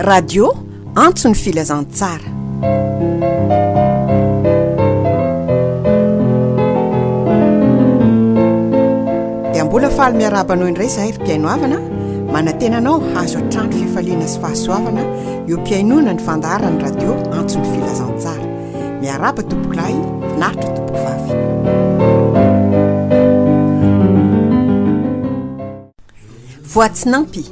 radio antsony filazantsara. Dia mbola faly miarabanao indray zahay ry mpiainoavana, manatenanao hazo hatrandro fifaliana sy fahasoavana io mpiainona ny fandaharany radio antsony filazantsara. Miaraba tompoklahy, finaritra tompoko vavy. Voantsinapy,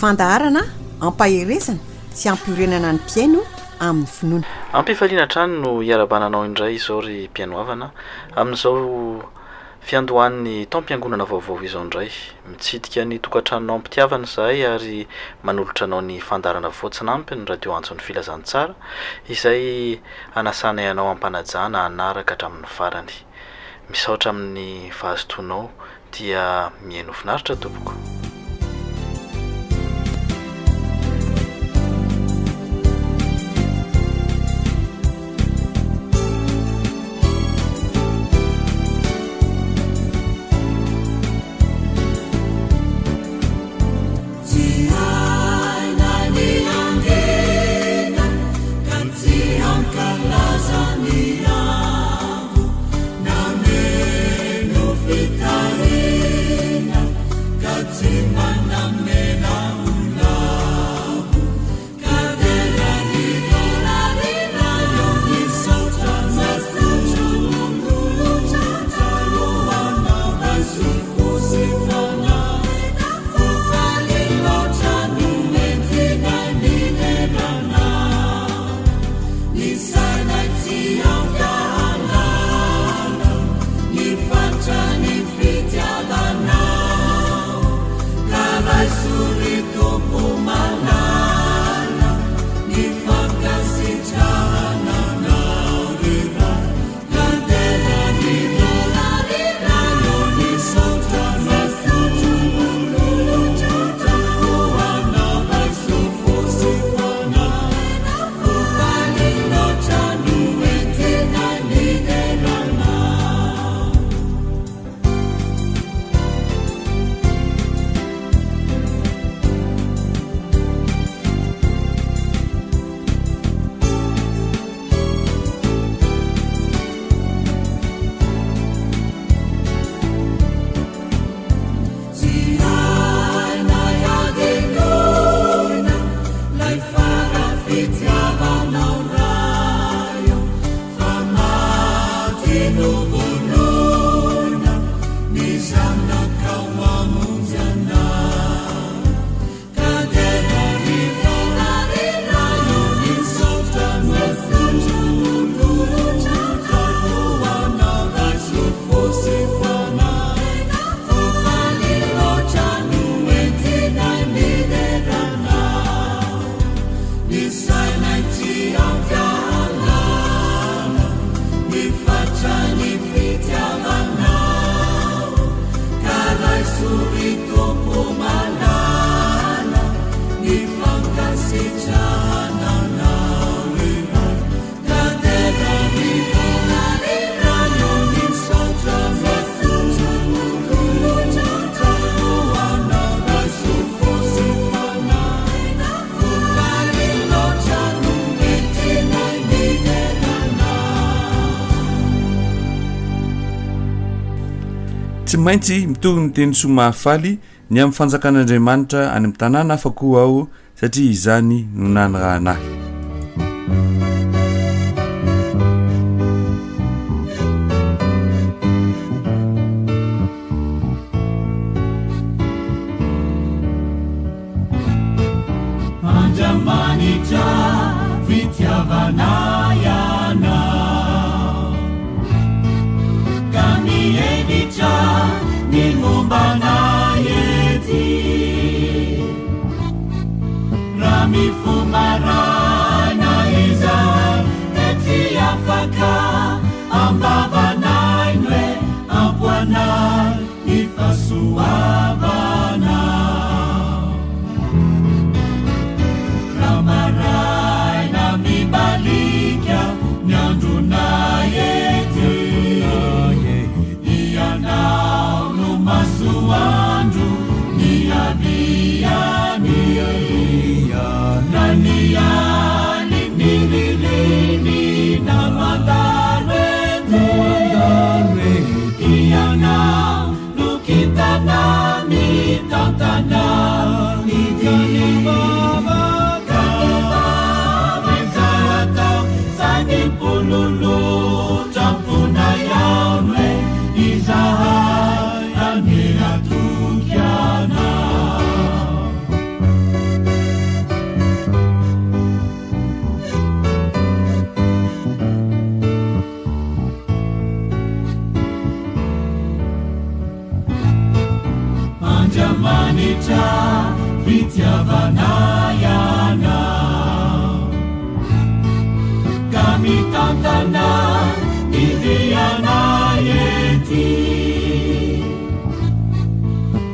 fandaharana ampaherezana sy ampiorenana ny mpiaino amin'ny finoana. Ampifaliana trano no iarabananao indray izao ry mpiainoavana amin'izao fiandohan'ny taom-piangonana vaovao izao indray. Mitsidika ny tokantranonao ampitiavana izahay ary manolotra anao ny fandaharana Voantsinapy ny radio antsony filazantsara izay anasanay anao ampanajana anaraka hatramin'ny farany. Misaotra amin'ny vahazotoanao dia mihaino finaritra tompoko. Tsy maintsy mitovy ny teny soa mahafaly ny amin'ny fanjakan'Andriamanitra any amin'ny tanàna afako aho satria izany no nanaraha anahy. Andriamanitra fitiavana ni mumbana yeti rami fumarana izar eti afaka ambavana inwe abwana ifasuavana ramarai na mibalika nyanduna yeti Masuandu ni avia nani mitantana idivava kaivavaizayatao sanipululu tampuna yame izahay aneatukiana Manita Vityavanayana Kami tantana Divianayeti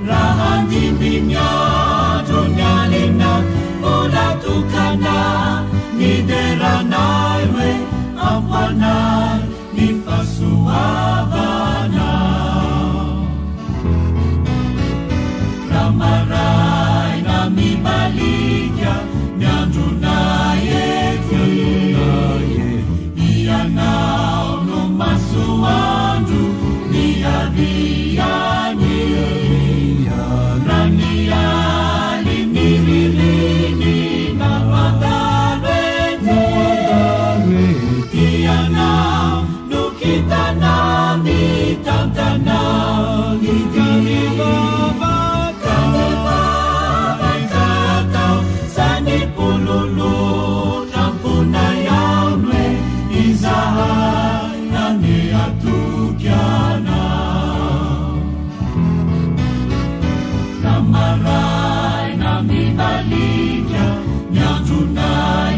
Rahandi binya Dunyalina Ulatukana Nideranaiwe Apana Nifasuavana Marai na mibalikya Nyandu na yeti Iyanao no masuandu Niyadiyani Raniyali nirilini Na wadalwete Iyanao nukitana mitantana Nidinibaba Sanipululu tampuna yame izahay aneatukiana Namaray na mibalikya Nyandu na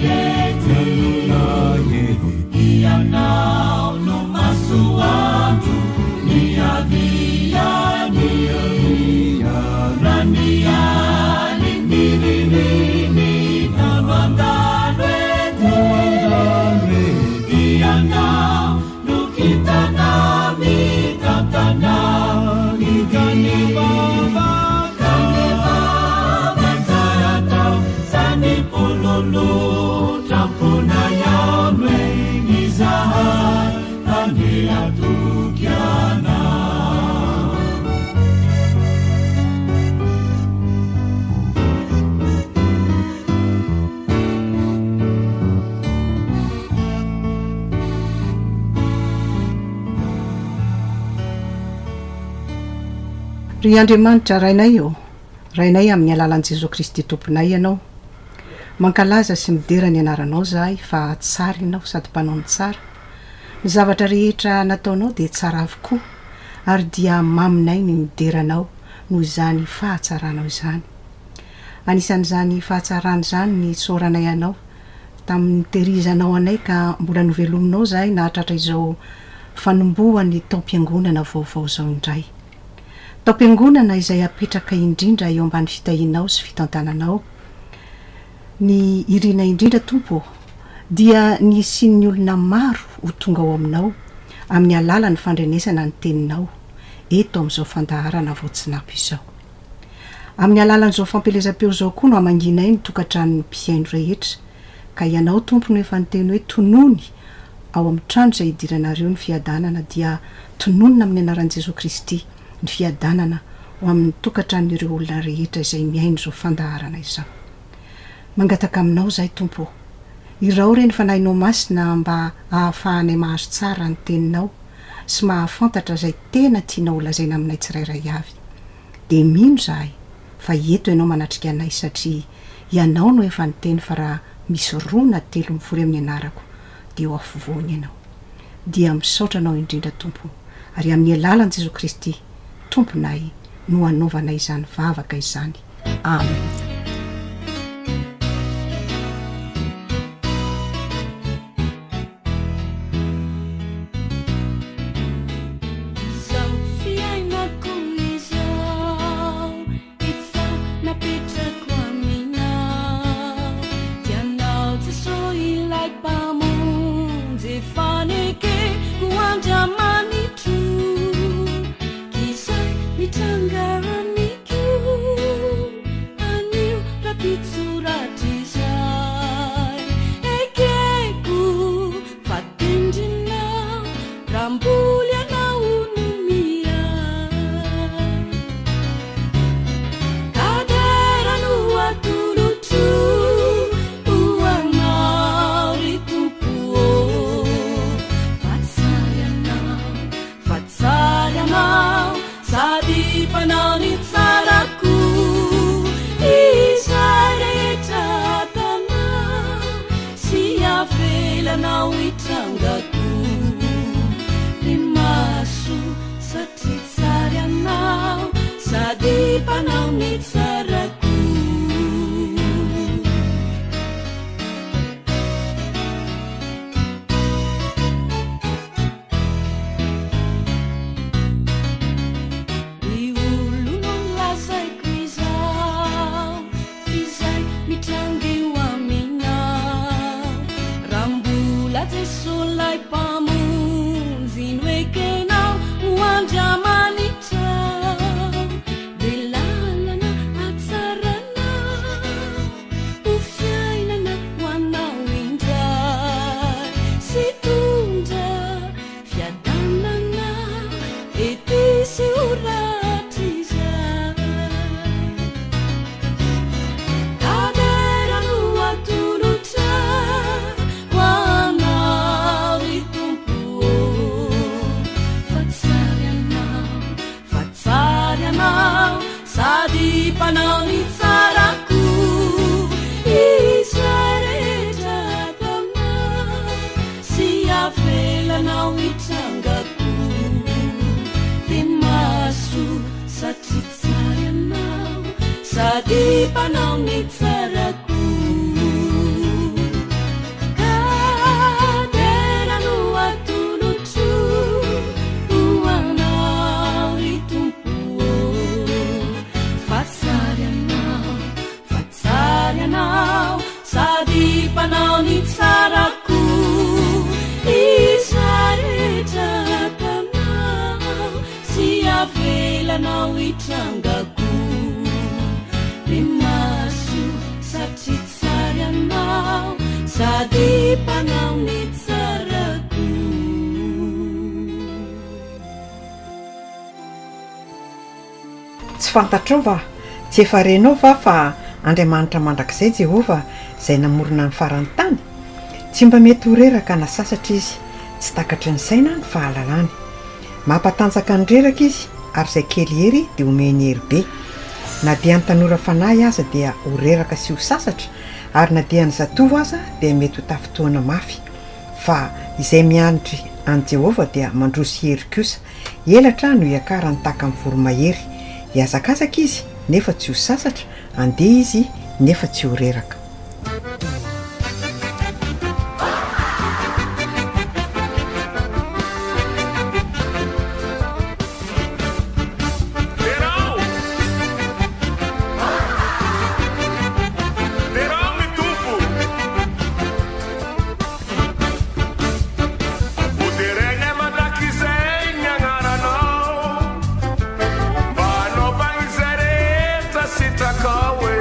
yete Iyanao no masuandu Niyadiyani Raniyali nirilini Iyanao nukitana mitantana Iganibaba Kanibaba Sanipululu tampuna yame Izahay aneatukiana Ry Andriamanitra rainay io rainay amin'ny alalan'i Jesosy Kristy tomponay ianao mankalaza sy midera ny anaranao zahay fa tsara ianao sady mpanao ny tsara ny zavatra rehetra nataonao dia tsara avokoa ary dia maminay ny mideranao noho izany fahatsaranao izany anisan'izany fahatsarana izany ny tsoranay anao tamin'ny tehirizanao anay ka mbola novelominao zahay nahatratra izao fanombohany taom-piangonana vaovao zao indray taom-piangonana izay apetraka indrindra eo ambany fitahinao sy fitantananao ny irina indrindra tompo dia ny sin'ny olona maro ho tonga ao aminao amin'ny alalany fandrenesana ny teninao eto amin'izao fandaharana voantsinapy izao amin'ny alalan'izao fampelezam-peo zao koa no amanginay ny tokantranony mpiaino rehetra ka ianao tompo no efa nyteny hoe tonony ao amin'ny trano izay idiranareo ny fiadanana dia tononina amin'ny anaran'i Jesosy Kristy ny fiadanana ho amin'ny tokantran'ireo olona rehetra izay miaino zao fandaharana izao mangataka aminao zahay tompo irao reny fanahinao masina mba ahafahanay mahazo tsara ny teninao sy mahafantatra izay tena tianao lazaina aminay tsirairay avy dia mino zahay fa eto ianao manatrika anay satria ianao no efa nyteny fa raha misy roa na telo mivory amin'ny anarako dia ho afovoany ianao dia misaotra anao indrindra tompo ary amin'ny alalan'i Jesosy Kristy tomponay no anaovanay izany vavaka izany amen. Tangani ku ani panao ny tsarako ny olo no lazaiko izao izay mitrangeo amina raha mbola jesolay mpamonjy no ekenao ho andriamanitra de lalana atsarana ho fiainana ho anao indray sy tondra fiadanana ety sy oratra izay kadera no atolotra ho anao i tompo fatsary anao sady panao ny tsarako izay rehetra ataonao sy avelanao itrangako de maso satria tsary anao sady panao ny tsarako kadera no atolotro ho anao i tompo fatsary anao sady panao ny tsarako izay rehetra ataonao sy avelanao itrangako le maso satria tsary anao sady panao ny tsarako tsy fantatrao va tsy efa renao va fa andriamanitra mandrakizay Jehova izay namorona ny farany tany tsy mba mety horeraka na sasatra izy tsy takatry ny saina ny fahalalany mampatanjaka ny reraka izy ary izay kely hery dia omeny hery be na dia ny tanora fanahy aza dia horeraka sy ho sasatra ary na dia ny zatovo aza dia mety ho tafitoana mafy fa izay mianitry any Jehova dia mandroso hery kosa elatra no hiakarany taka amin'ny voromahery hiazakazaka izy nefa tsy ho sasatra andeha izy nefa tsy ho reraka Sitrakawe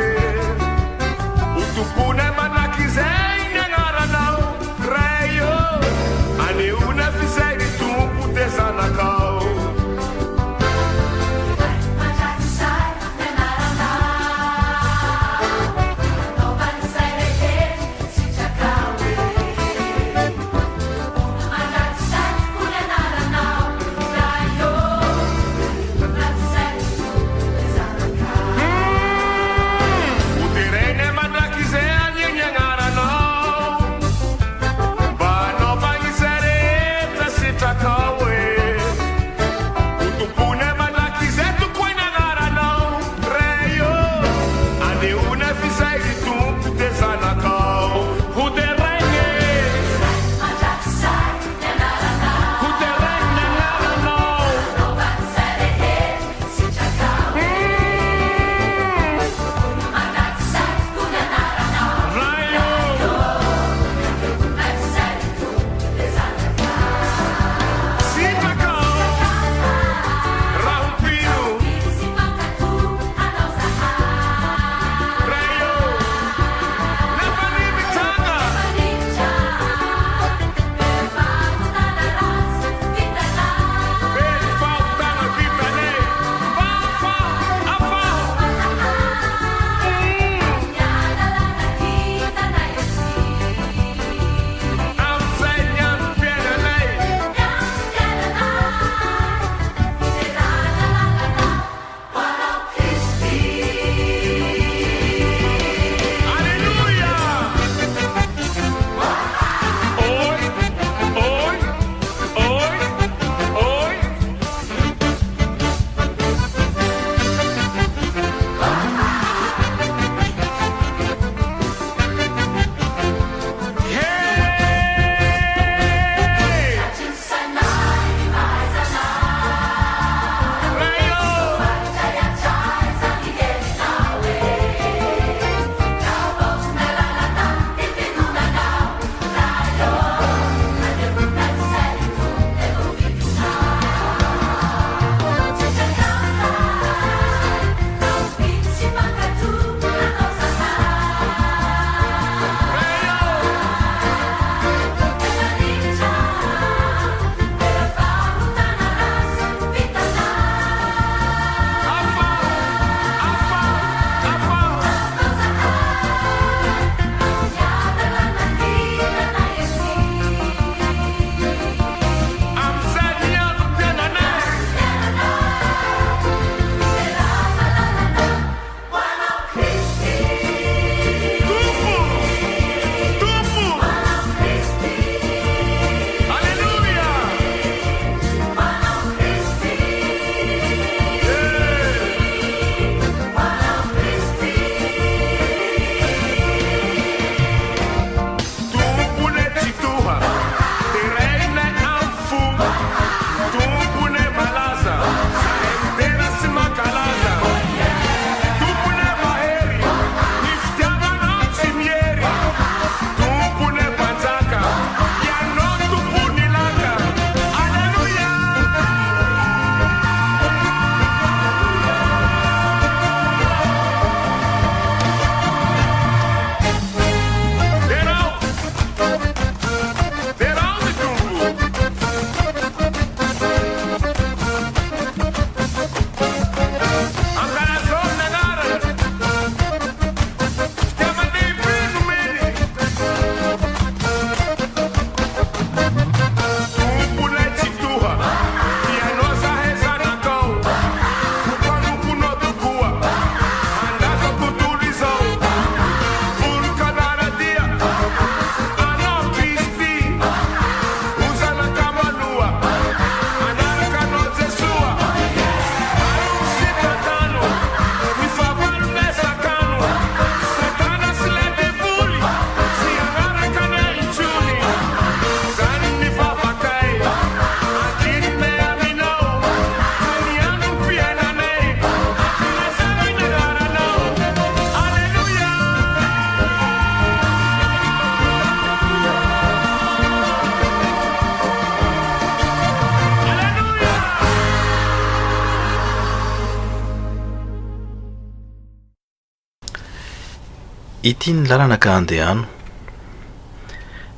ity ny lalana ka andehano.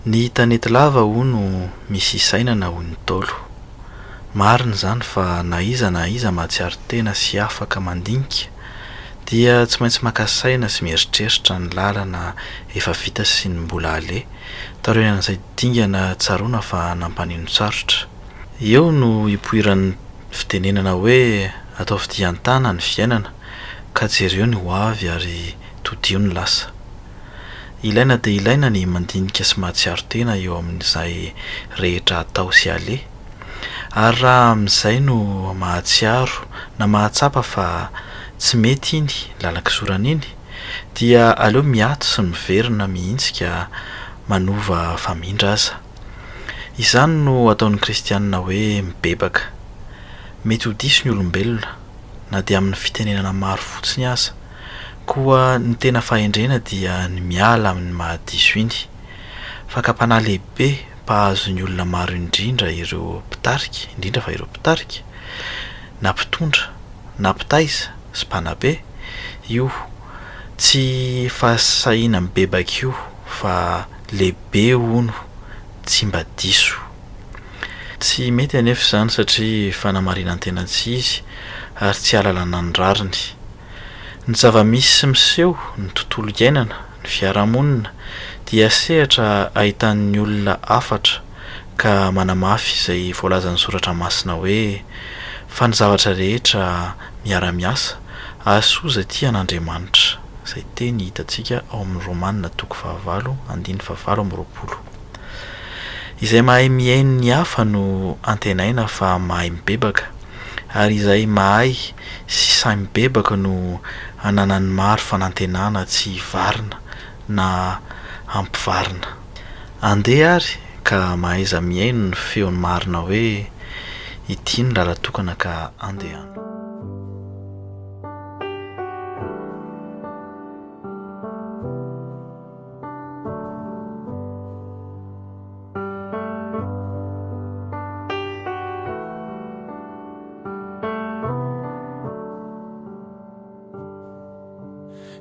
Ny tanety lava ho no misy isainana ho ny tolo. Marina zany fa na iza mahatsiaro tena sy afaka mandinika dia tsy maintsy makasaina sy mieritreritra ny lalana efa vita sy ny mbola ale tarehan'izay dingana tsaroana fa nampanino tsarotra. Eo no ipoiran'ny fitenenana hoe atao fidiantana ny fiainana ka jereo ny ho avy ary todio ny lasa. Ilaina dia ilaina ny mandinika sy mahatsiaro tena eo amin'izay rehetra atao sy ale, ary raha amin'izay no mahatsiaro na mahatsapa fa tsy mety iny lalak'izorana iny dia aleo miato sy miverina mihitsika manova famindra aza. Izany no ataon'ny kristianina hoe mibebaka. Mety ho diso ny olombelona na dia amin'ny fitenenana maro fotsiny aza, koa ny tena fahendrena dia ny miala amin'ny mahadiso iny. Fakapanahy lehibe mpahazo ny olona maro indrindra fa ireo mpitarika na mpitondra na mpitaiza sy mpanabe, io tsy fahasahiana mibebaka io fa lehibe hono tsy mba diso. Tsy mety anefa izany satria fanamarinan tena tsy izy ary tsy alalana ny rariny. Ny zava-misy sy miseho ny tontolo iainana, ny fiarahamonina dia sehatra ahitan'ny olona afatra ka manamafy izay voalazan'ny soratra masina hoe fa ny zavatra rehetra miara-miasa ahasoa ty an'Andriamanitra, izay teny hitantsika ao amin'ny Romanina 9:19-20. Izay mahay mihaino ny hafa no antenaina fa mahay mibebaka, ary izay mahay sy sahy mibebaka no ananany maro fanantenana tsy varina na ampivarina. Andeha ary ka mahaiza mihaino ny feon'ny marina hoe ity ny lalatokana ka andehano.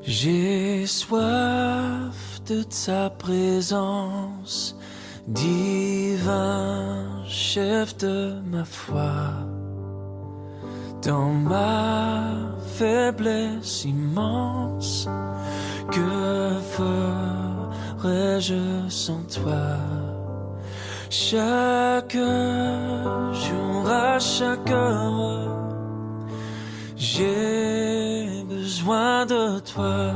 J'ai soif de ta présence, divin chef de ma foi. Dans ma faiblesse immense, que ferais-je sans toi? Chaque jour, à chaque heure, j'ai besoin de toi.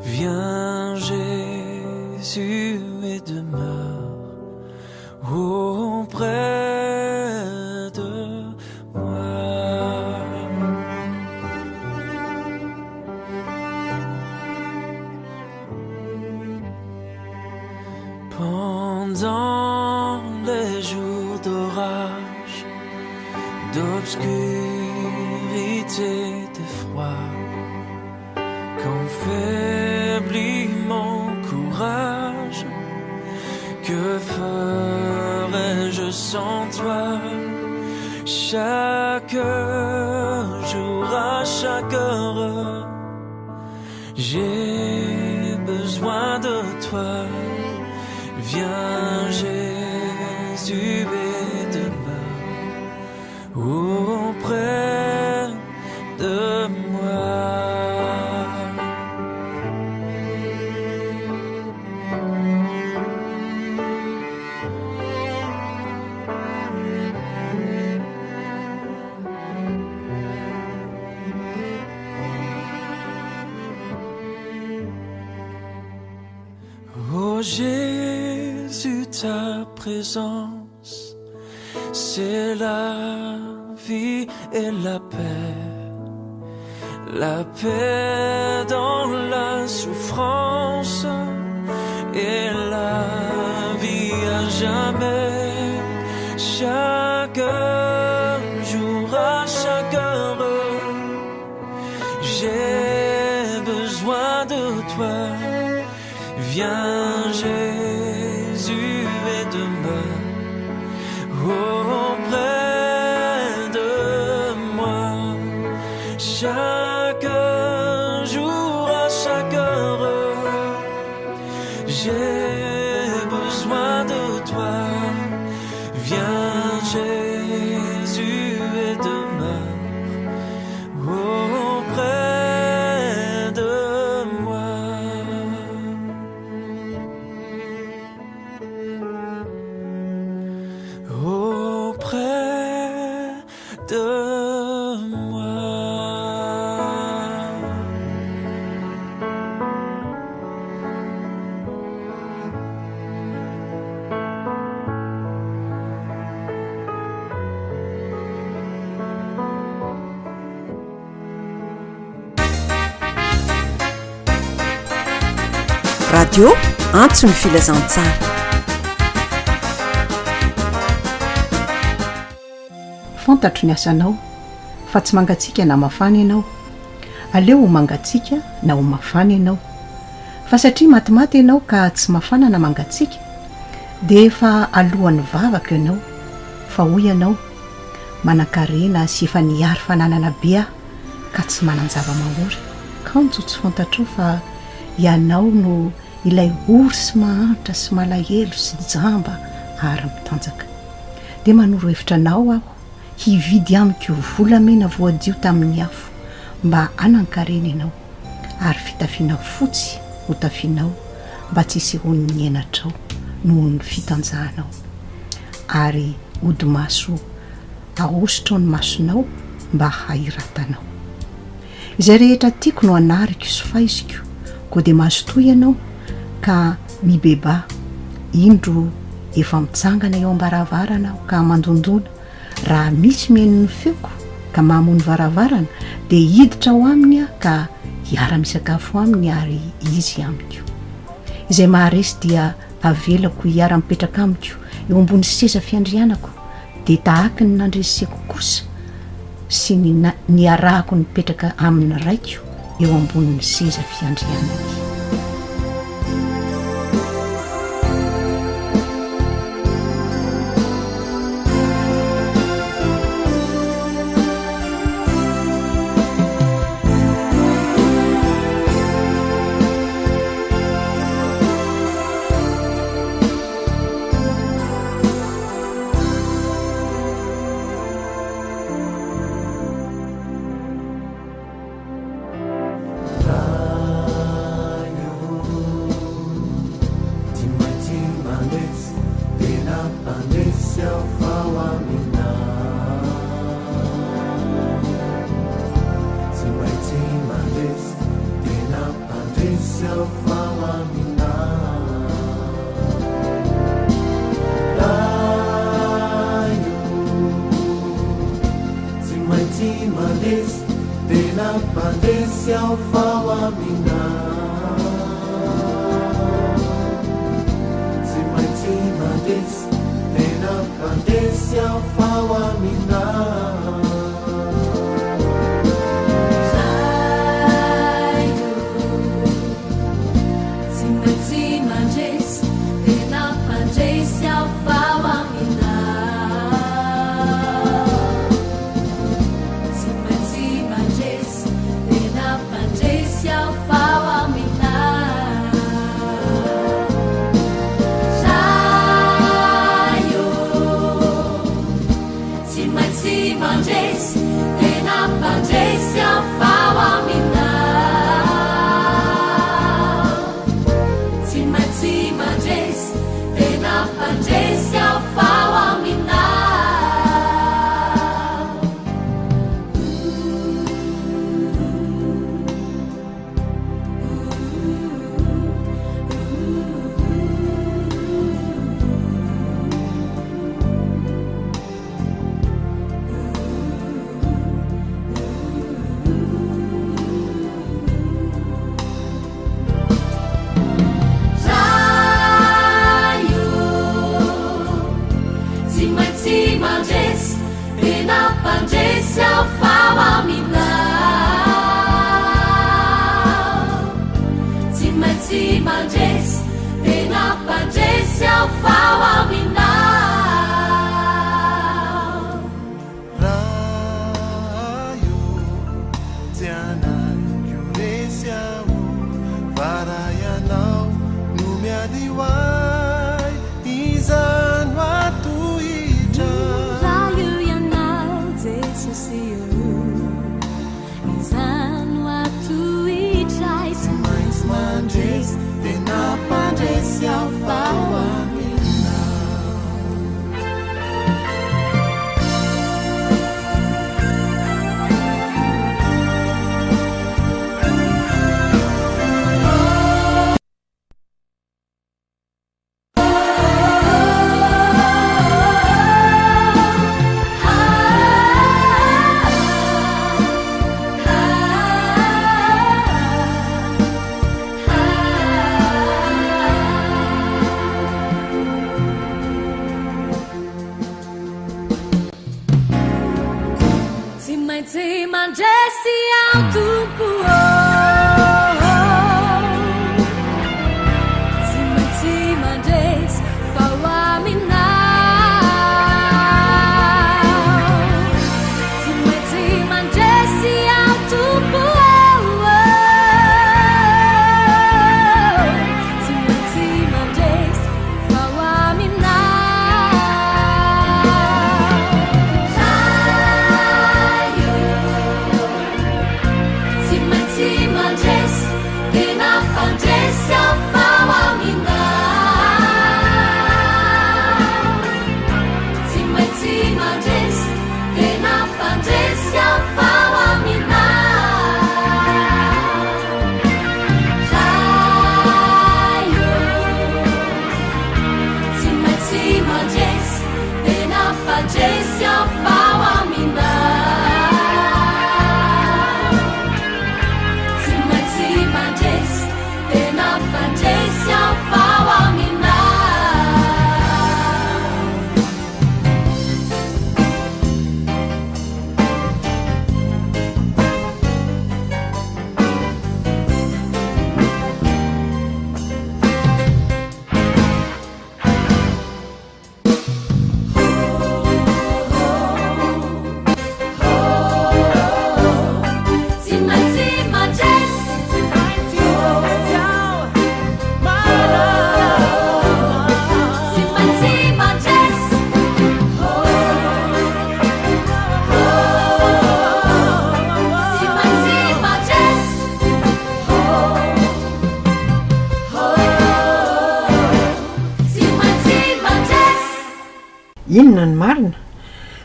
Viens Jésus et demeure auprès de moi. Pendant les jours d'orage, d'obscurité, de froid, quand faiblit mon courage, que ferais-je sans toi? Chaque jour, à chaque heure, j'ai besoin de toi. Viens Jésus et demeure auprès de moi. Oh Jésus, ta présence, c'est la vie et la paix dans la souffrance et la vie à jamais. Chaque jour, à chaque heure, j'ai besoin de toi. Viens Jésus et demeure auprès de moi. Chaque jour, à chaque heure, radio antso ny filazantsara. fantatro ny asanao fa tsy mangatsika na mafana ianao, aleo ho mangatsika na ho mafana ianao, fa satria matimaty ianao ka tsy mafana na mangatsika dia efa alohan'ny vavaka ianao, fa hoy ianao manan-karena sy efa niary fananana be aho ka tsy manan-java-mahory. Kanjo tsy fantatrao fa ianao no ilay ory sy mahantra sy malahelo sy jamba ary mitanjaka. dia manoro hevitra anao aho hividy amiko volamena voadio tamin'ny afo mba anan-karena ianao, ary fitafiana fotsy ho tafianao mba tsy hisehony ny enatrao noho ny fitanjahanao, ary odi-maso ahosotro ny masonao mba hahiratanao. Izay rehetra tiako no anariko sy faiziko, koa dia mazotoa ianao ka mibeba indro efa mitsangana eo am-baravarana ka mandondona. Raha misy mihaino ny feoko ka mamony varavarana dia hiditra ao aminy aho ka hiara-misakafo aminy ary izy amiko. Izay maharesy dia avelako hiara-mipetraka amiko eo ambony seza fiandrianako, dia tahaka ny nandresiseko kosa sy ny arahako nipetraka amin'ny raiko eo amboniny seza fiandrianako. inona ny marina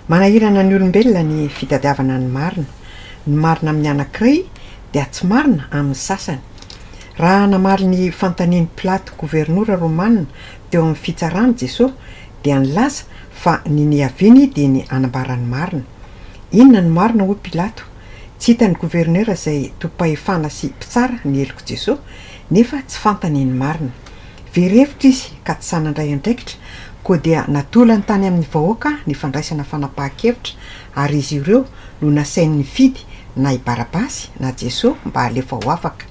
manahirana ny olombelona ny fitadiavana ny marina amin'ny anankiray dia tsy marina amin'ny sasany raha namaly ny fantaniany Plato gouvernoura romanina teo amin'ny fitsarany Jesosy dia nilaza fa ny niaviny dia ny anambarany marina. Inona ny marina ho Pilato? Tsy hitany gouverneura izay topahefana sy mpitsara ny eloko Jesosy nefa tsy fantany ny marina. Verevitra izy ka tsy sanandray andraikitra koa dia natolany tany amin'ny vahoaka ny fandraisana fanapahan-kevitra ary izy ireo no nasainy nifidy na i Barabasy na Jesosy mba alefa ho afaka.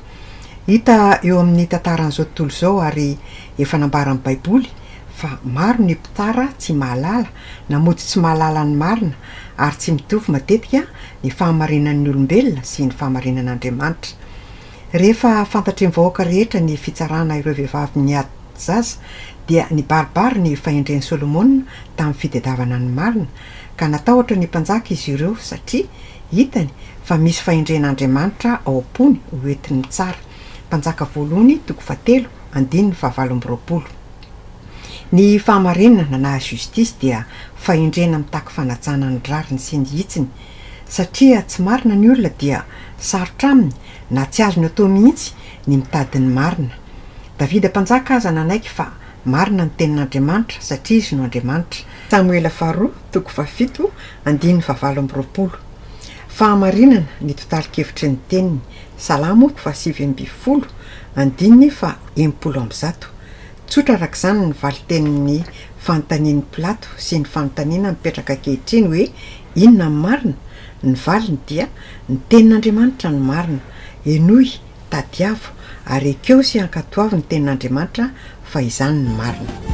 Hita eo amin'ny tantaran'izao tontolo izao ary efa nambaran'ny Baiboly fa maro ny mpitara tsy mahalala na mody tsy mahalala ny marina ary tsy mitovy matetika ny fahamarinan'ny olombelona sy ny fahamarinan'Andriamanitra. Rehefa fantatry ny vahoaka rehetra ny fitsarana ireo vehivavy niady zaza dia nibaribary ny fahendren'i Solomona tamin'ny fitadiavana ny marina ka natahotra ny mpanjaka izy ireo satria hitany fa misy fahendren'Andriamanitra ao am-pony ho entiny tsara. Mpanjaka voalohany 7:20. Ny fahamarinana na justice dia fahendrena mitaky fanajana ny rariny sy ny hitsiny satria tsy marina ny olona dia sarotra aminy na tsy azony atao mihitsy ny mitady ny marina. Davida mpanjaka aza nanaiky fa marina ny tenin'Andriamanitra satria izy no Andriamanitra. Samuela 2:7-9. Fahamarinana ny totalikevitry ny teniny. Salamo 7:20. Tsotra arak'izany ny valitenin'ny fanontanian'ny Plato sy ny fanontaniana mipetraka ankehitriny hoe inona ny marina? Ny valiny dia ny tenin'Andriamanitra ny marina. Enoy, tadiavo ary ekeo sy ankatoavy ny tenin'Andriamanitra fa izany ny marina.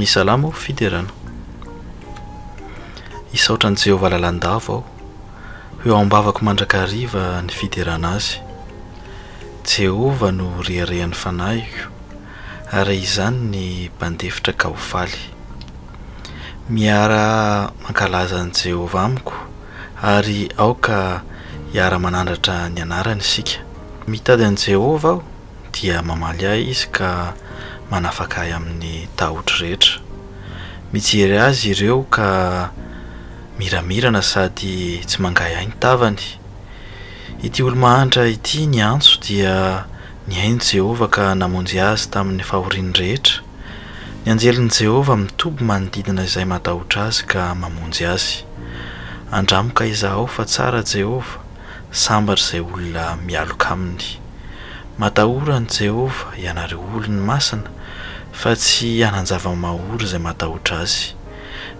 Ny salamo fiderana isaotran' Jehovah lalandava aho eo ambavako mandrakariva ny fiderana azy. Jehovah no reharehan'ny fanahiko ary izany ny mpandefitra ka ho faly. Miara mankalaza an' Jehovah amiko ary aoka hiara manandratra ny anarany isika. Mitady an' Jehovah aho dia mamaly ahy izy ka manafaka ahy amin'ny tahotra rehetra. Mijery azy ireo ka miramirana sady tsy mangay ahy ny tavany. Ity olo-mahantra ity ny antso dia ny hainy Jehovah ka namonjy azy tamin'ny fahoriany rehetra. Ny anjelin'i Jehovah mitoby manodidina izay matahotra azy ka mamonjy azy. Andramoka izaho fa tsara Jehovah, sambatra izay olona mialoka aminy. Matahora ny Jehovah ianareo olony masina fa tsy hanan-java-mahory izay matahotra azy.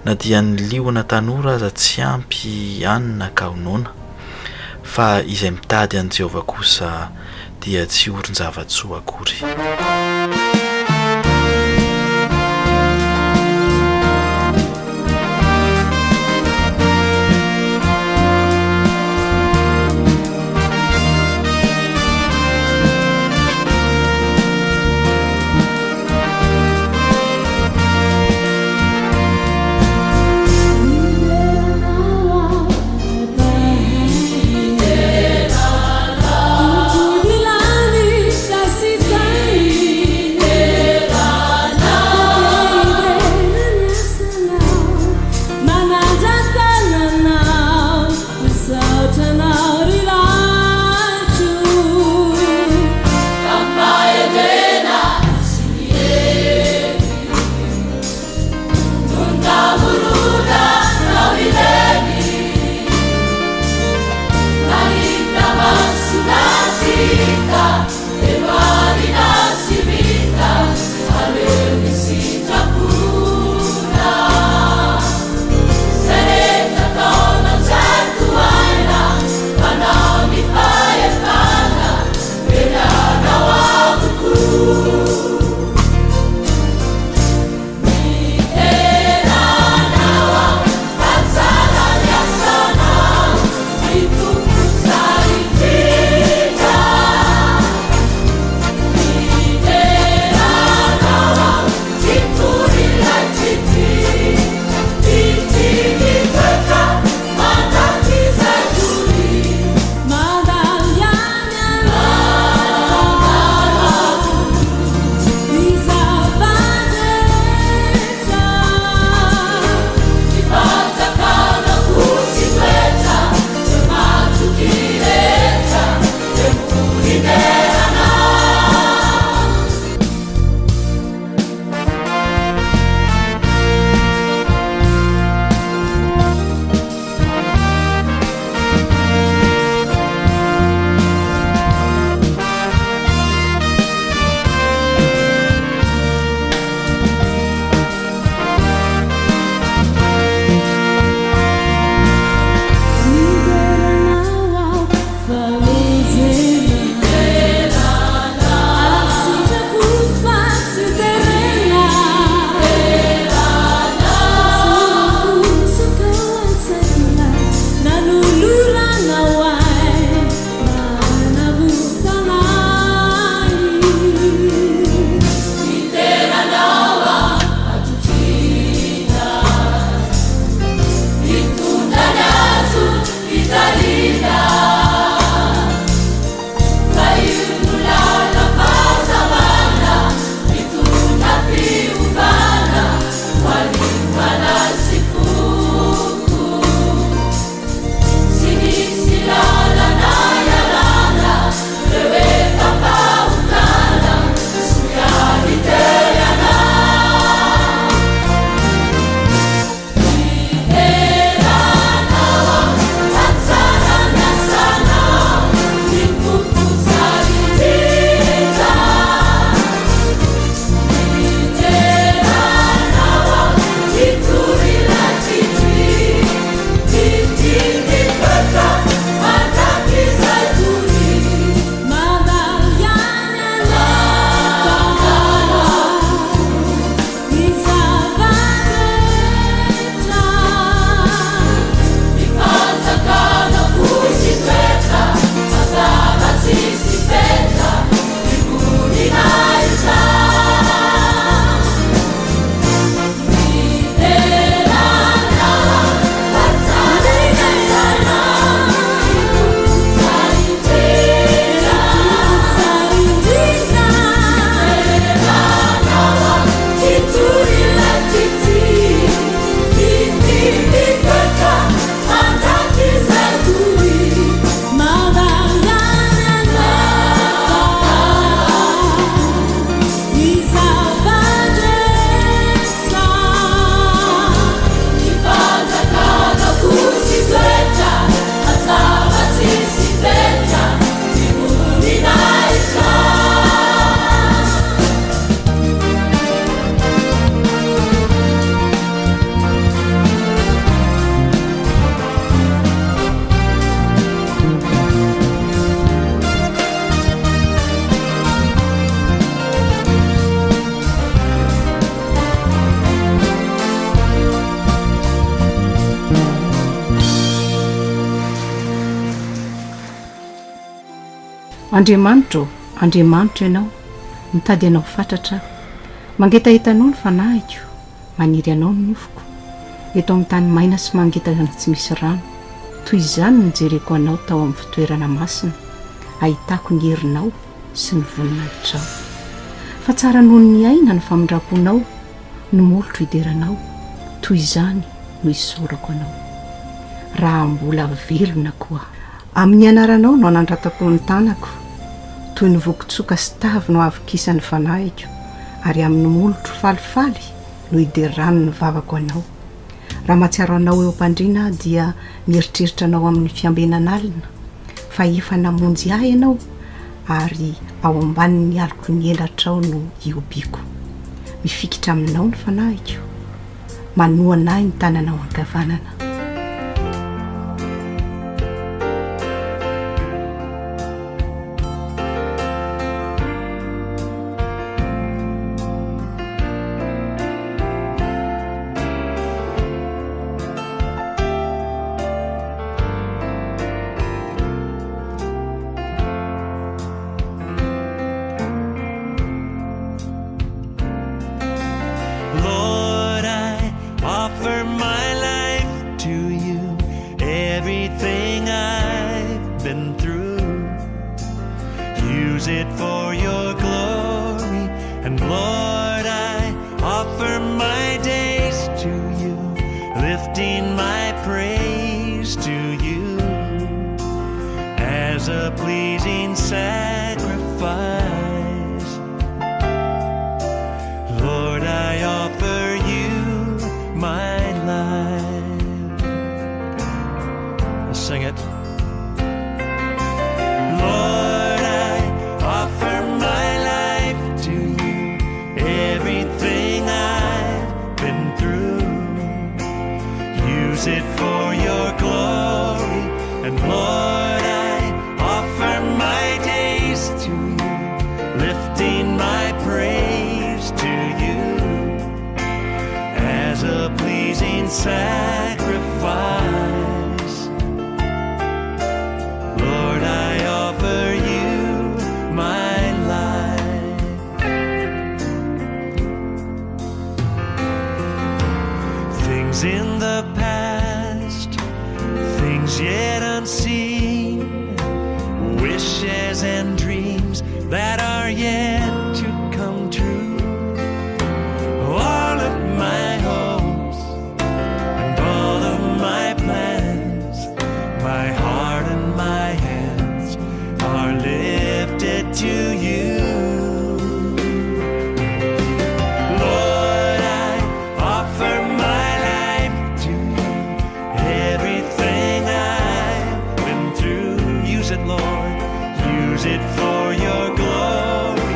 Na dia ny liona tanora aza tsy ampy anina ka honona, fa izay mitady an' Jehovah kosa dia tsy orin-java-tsoa akory. Fire, fire. andriamanitra andriamanitra ianao mitady anao fatratra mangetahitanao ny fanahiko maniry anao ny nofoko eto amin'ny tany maina sy mangetana tsy misy rano toy izany nijereko anao tao amin'ny fitoerana masina ahitako ny herinao sy ny voninahitrao fa tsara noho ny aina ny famindraponao no molotro hideranao toy izany no isorako anao raha mbola velona koa amin'ny anaranao no anandratako ny tanako toy ny vokotsoka sy tavy no avokisany fanahiko ary amin'ny molotro falifaly no hiderano ny vavako anao raha matsiaro anao eo am-pandriana dia mieritreritra anao amin'ny fiambenan'alina fa efa namonjy ahy ianao ary ao ambanin'ny aliko ny elatrao no iobiko mifikitra aminao ny fanahiko manoanahy ny tananao ankavanana In the past, things yet unseen, wishes and dreams that are yet to come true. All of my hopes and all of my plans, my heart and my hands are lifted to you. It for your glory,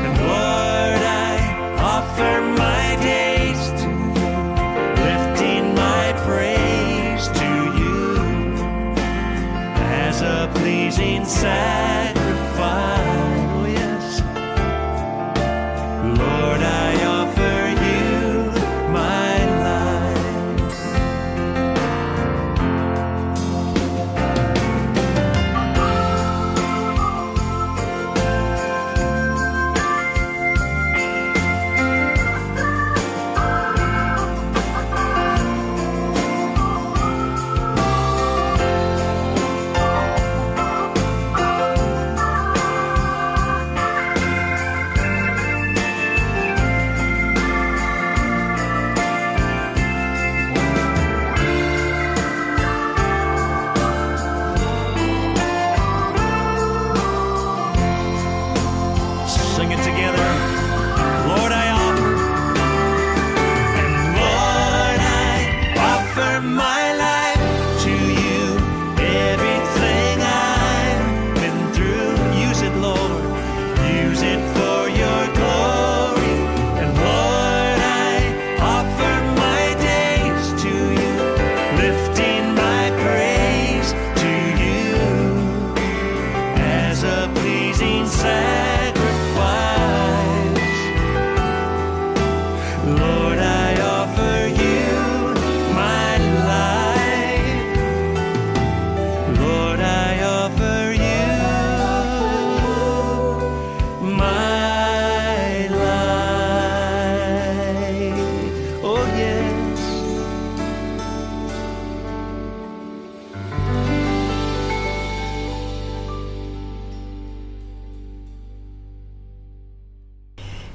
and Lord, I offer my days to you, lifting my praise to you as a pleasing sacrifice. Oh yes, Lord, I offer you my life.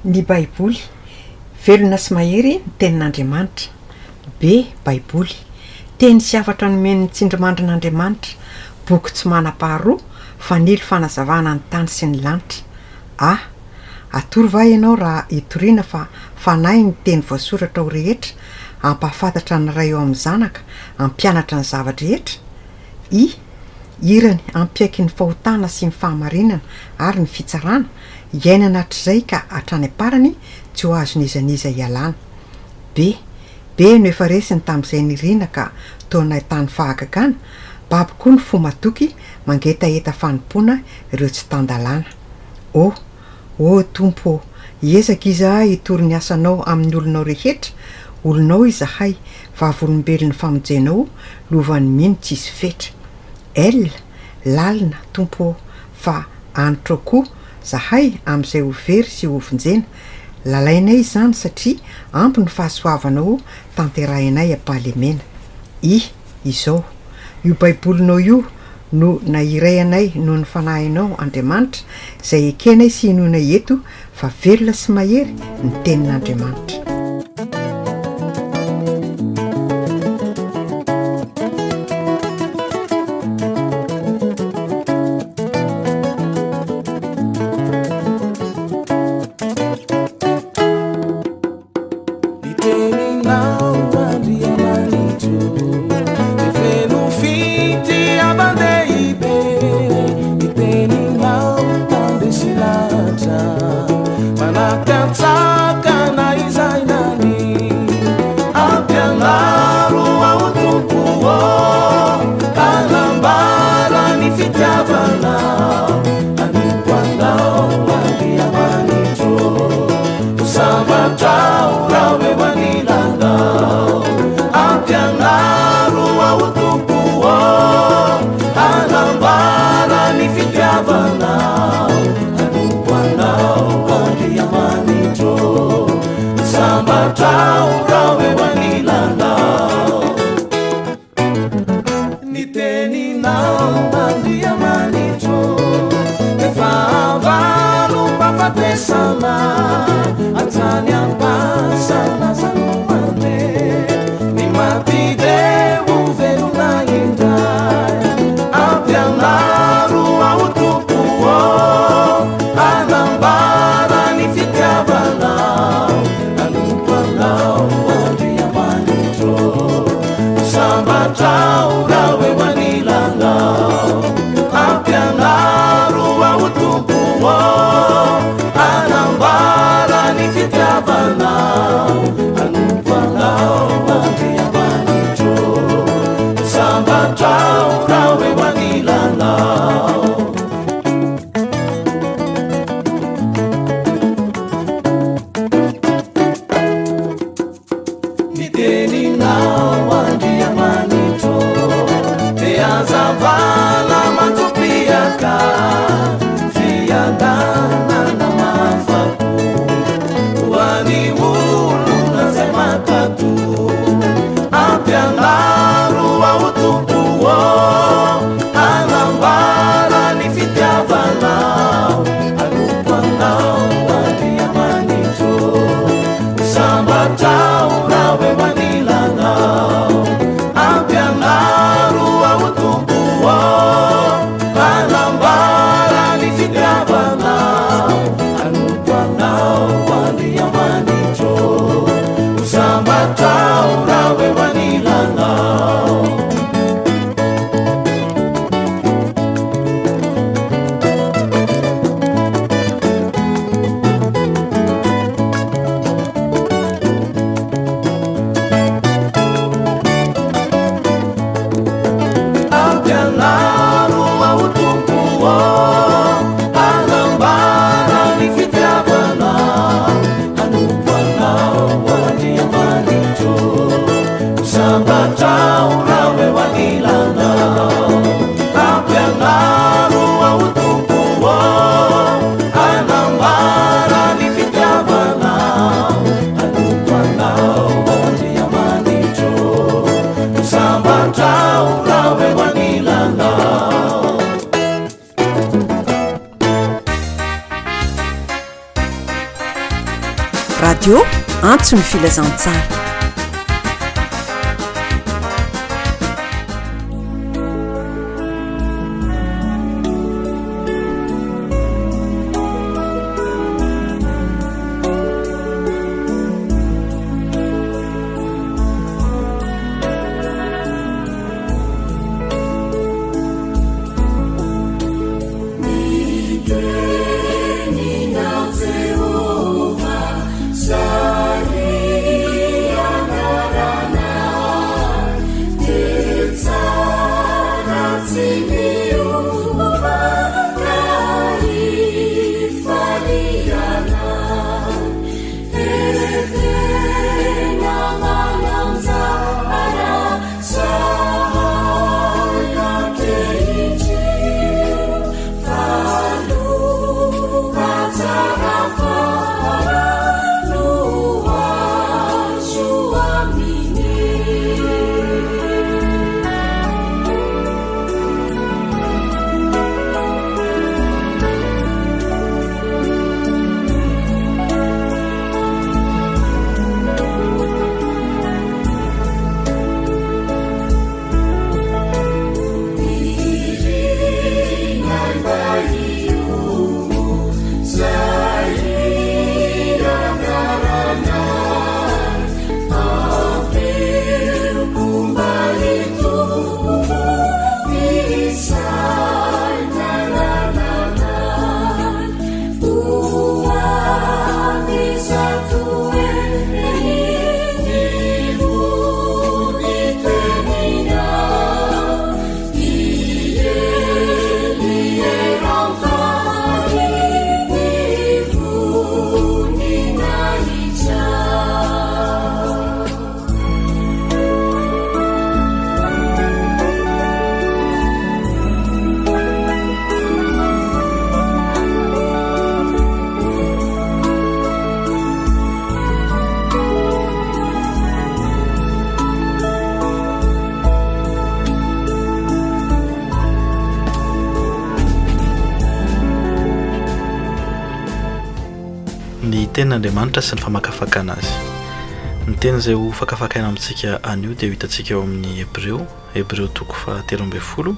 ny baiboly velona sy mahery ny tenin'andriamanitra. B baiboly teny sy afatra nomeny tsindrimandrin'andriamanitra, boky tsy manam-paharoa fanilo fanazavana ny tany sy ny lanitra. A atory va ianao raha itoriana fa fanahy ny teny voasoratra ho rehetra, ampahafantatra ny ray eo amin'ny zanaka, ampianatra ny zavadrehetra. I irany ampiaiky ny fahotana sy ny fahamarinana ary ny fitsarana, iainana hatr'izay ka hatrany aparany tsy ho azo nizaniza ialana. B no efa resiny tamin'izay nirina ka taonay tany fahagagana, baby koa ny fo matoky mangetaeta fanompoana ireo tsy tandalana. O tompo, hiezaka iza hitory ny asanao amin'ny olonao rehetra, olonao izahay vavolombelon'ny famonjenao lovan'ny mino tsisy fetra. L lalina tompo, fa anitra koa zahay amin'izay ho very sy ho vonjena, lalainay izany satria ampy ny fahasoavanao tanterahinay ampahalemena. Izao io baibolinao io no nairay anay no ny fanahinao Andriamanitra, izay ekenay sy inonay eto fa velona sy mahery ny tenin'Andriamanitra. Manakansaka na izay na radio antsony filazantsara. Ten'Andriamanitra sy ny famakafakana azy. Ny teny izay ho fakafakaina amintsika anio dia hitantsika eo amin'ny Hebreo toko 13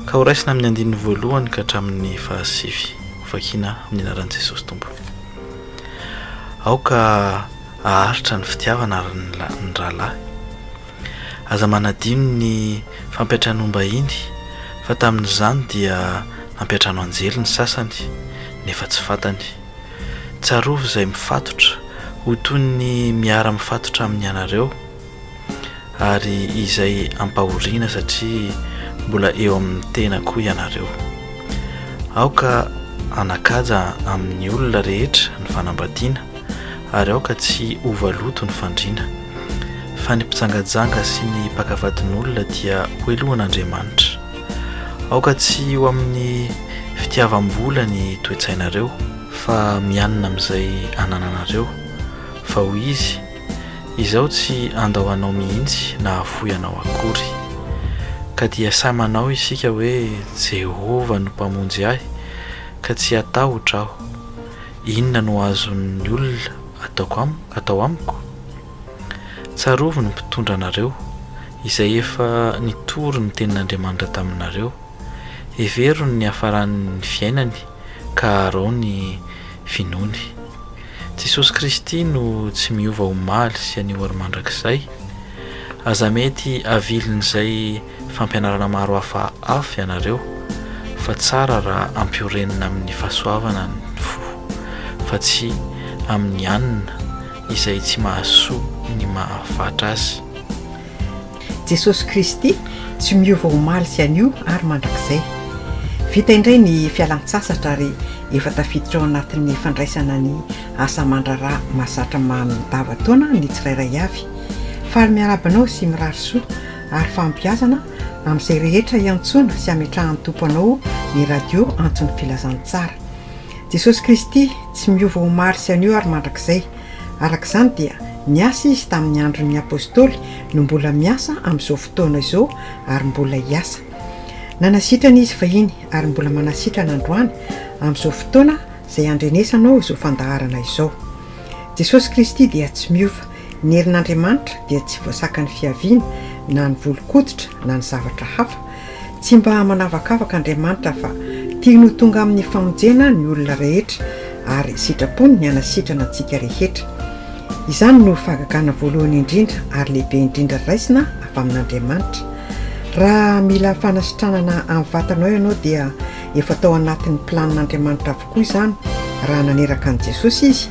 ka ho raisina amin'ny 9 ka hatramin'ny 9. Vakiana amin'ny anaran'i Jesosy Tompo. Aoka aharitra ny fitiavana ary ny rahalahy. Aza manadino ny fampiatrano mbahiny fa tamin'izany dia nampiatrano anjely ny sasany nefa tsy fantany. Tsarovy izay mifatotra ho toy ny miara mifatotra amin'ny anareo ary izay ampahoriana satria mbola eo amin'ny tena koa ianareo. Aoka anakaja amin'ny olona rehetra ny fanambadiana ary aoka tsy ovaloto ny fandriana fa ny mpitsangajanga sy ny mpakafadin'olona dia hoelohan'Andriamanitra. Aoka tsy ho amin'ny fitiavam-bola ny toetsainareo fa mianina amin'izay anananareo fa ho izy izao tsy andahoanao mihitsy na afoy anao akory ka dia samy manao isika hoe Jehova no mpamonjy ahy ka tsy atahotra aho. Inona no azon'ny olona atao amiko? Tsarovy ny mpitondra anareo izay efa nitory ny tenin'Andriamanitra taminareo. Heverony ny hafaran'ny fiainany ka arao ny finony. Jesosy Kristy no tsy miova omaly sy anio ary mandrakizay. Aza mety avilin'izay fampianarana maro hafa ianareo fa tsara raha ampiorenina amin'ny fahasoavana ny fo fa tsy amin'ny anina izay tsy mahasoa ny mahafatra azy. Jesosy Kristy tsy miova omaly sy anio ary mandrakizay. Vita indray ny fialan-tsasatra ary efa tafiditra ao anatin'ny fandraisana ny asa mandrara mahazatra mandava-taona ny tsirairay avy. Faly miarabanao sy mirary soa ary fampiazana amin'izay rehetra iantsona sy ametrahan'ny tompo anao ny radio antsony filazantsara. Jesosy Kristy tsy miova omaly sy anio ary mandrakizay. Arak'izany dia niasa izy tamin'ny andron'ny apôstôly no mbola miasa amin'izao fotoana izao ary mbola hiasa. Nanasitrana izy fahiny ary mbola manasitrana androany amin'izao fotoana izay andrenesanao izao fandaharana izao. jesosy kristy dia tsy miova ny herin'andriamanitra dia tsy voasaka ny fiaviana na ny volokoditra na ny zavatra hafa tsy mba manavakavaka andriamanitra fa tiany ho tonga amin'ny famonjena ny olona rehetra ary sitrapony ny anasitrana antsika rehetra. Izany no fahagagana voalohany indrindra ary lehibe indrindra raisina avy amin'andriamanitra. Raha mila fanasitranana amin'ny vatanao ianao dia efa tao anatin'ny planin'andriamanitra avokoa izany raha naneraka an'i Jesosy izy,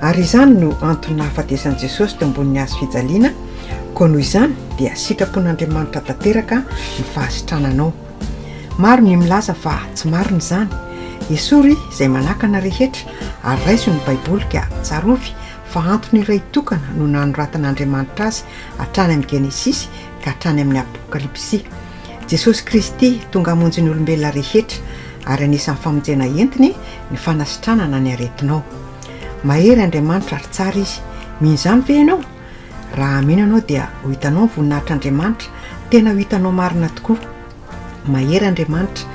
ary izany no antony nahafatesan'i Jesosy teo ambonin'ny hazo fijaliana, koa noho izany dia sitrapon'andriamanitra tanteraka ny fahasitrananao. Maro ny milaza fa tsy marina izany. Esory izay manakana rehetra ary raiso ny baiboly ka tsarovy fa antony iray tokana no nanoratan'andriamanitra azy hatrany amin'ny Genesisy ka hatrany amin'ny Apokalipsy. Jesosy Kristy tonga hamonjy ny olombelona rehetra ary anisan'ny famonjena entiny ny fanasitranana ny aretinao. Mahery andriamanitra ary tsara izy. Mino izany ve ianao? Raha mino ianao dia ho hitanao ny voninahitr'andriamanitra, tena ho hitanao marina tokoa. Mahery andriamanitra.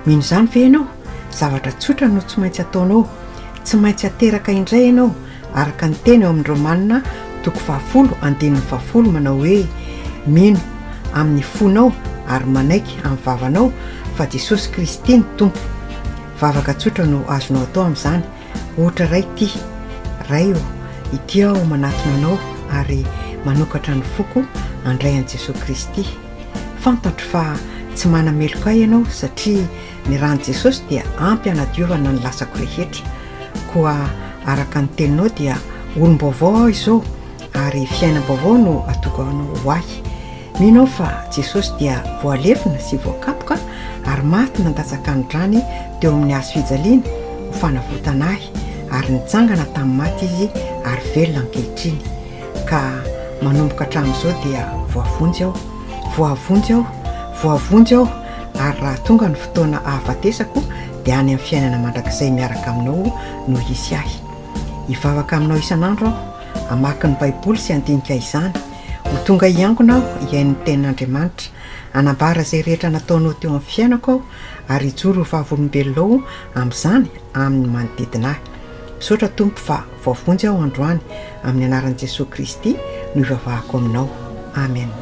Mino izany ve ianao? Zavatra tsotra no tsy maintsy ataonao. Tsy maintsy ateraka indray ianao araka ny teny eo amin'ny Romanina 10:20 manao hoe mino amin'ny fonao ary manaiky amin'ny vavanao fa Jesosy Kristy ny tompo. Vavaka tsotra no azonao atao amin'izany. Ohatra ray ty, ray ity aho manatona anao ary manokatra ny foko andray an'i Jesosy Kristy. Fantatro fa tsy manameloka ianao satria ny rany Jesosy dia ampy hanadiovana ny lasako rehetra. Koa araka ny teninao dia olom-baovao aho izao ary fiainam-baovao no atokanao ho ahy. Minao fa Jesosy dia voalefina sy voakapoka ary maty nandatsaka ny drany teo amin'ny hazo fijaliana ho fanavotana ahy ary nitsangana tamin'ny maty izy ary velona ankehitriny. Ka manomboka hatramin'izao dia voavonjy aho ary raha tonga ny fotoana ahafatesako dia any amin'ny fiainana mandrakizay miaraka aminao no hisy ahy. Hivavaka aminao isan'andro aho, hamaky ny baiboly sy handinika izany. Ho tonga hiangona aho hiain'ny tenin'andriamanitra, hanambara izay rehetra nataonao teo amin'ny fiainako aho ary hijoro ho vavolombelonao amin'izany amin'ny manodidina ahy. Misaotra tompo fa voavonjy aho androany amin'ny anaran'i Jesosy Kristy no hivavahako aminao. Amen.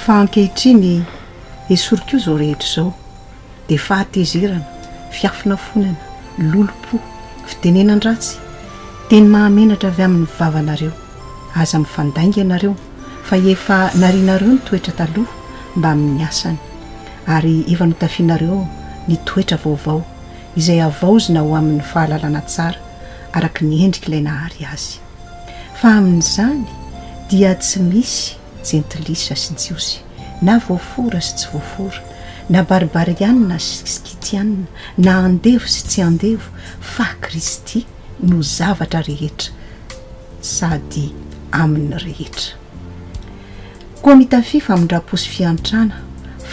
fa ankehitriny esoriko zao rehetra zao de fahatezerana fiafinafonana lolopo fitenenan-dratsy teny mahamenatra avy amin'ny vavanareo aza mifandainga ianareo fa efa narinareo ny toetra taloha mba amin'ny asany ary efa notafianareo ny toetra vaovao izay avaozina ho amin'ny fahalalana tsara araka ny endrika ilay nahary azy fa amin'izany dia tsy misy jentilisa sy jiosy na voafora sy tsy voafora na baribarianina sy skitianina na andevo sy tsy andevo fa Kristy no zavatra rehetra sady amin'ny rehetra koa mitafy famindra-posy fiantrana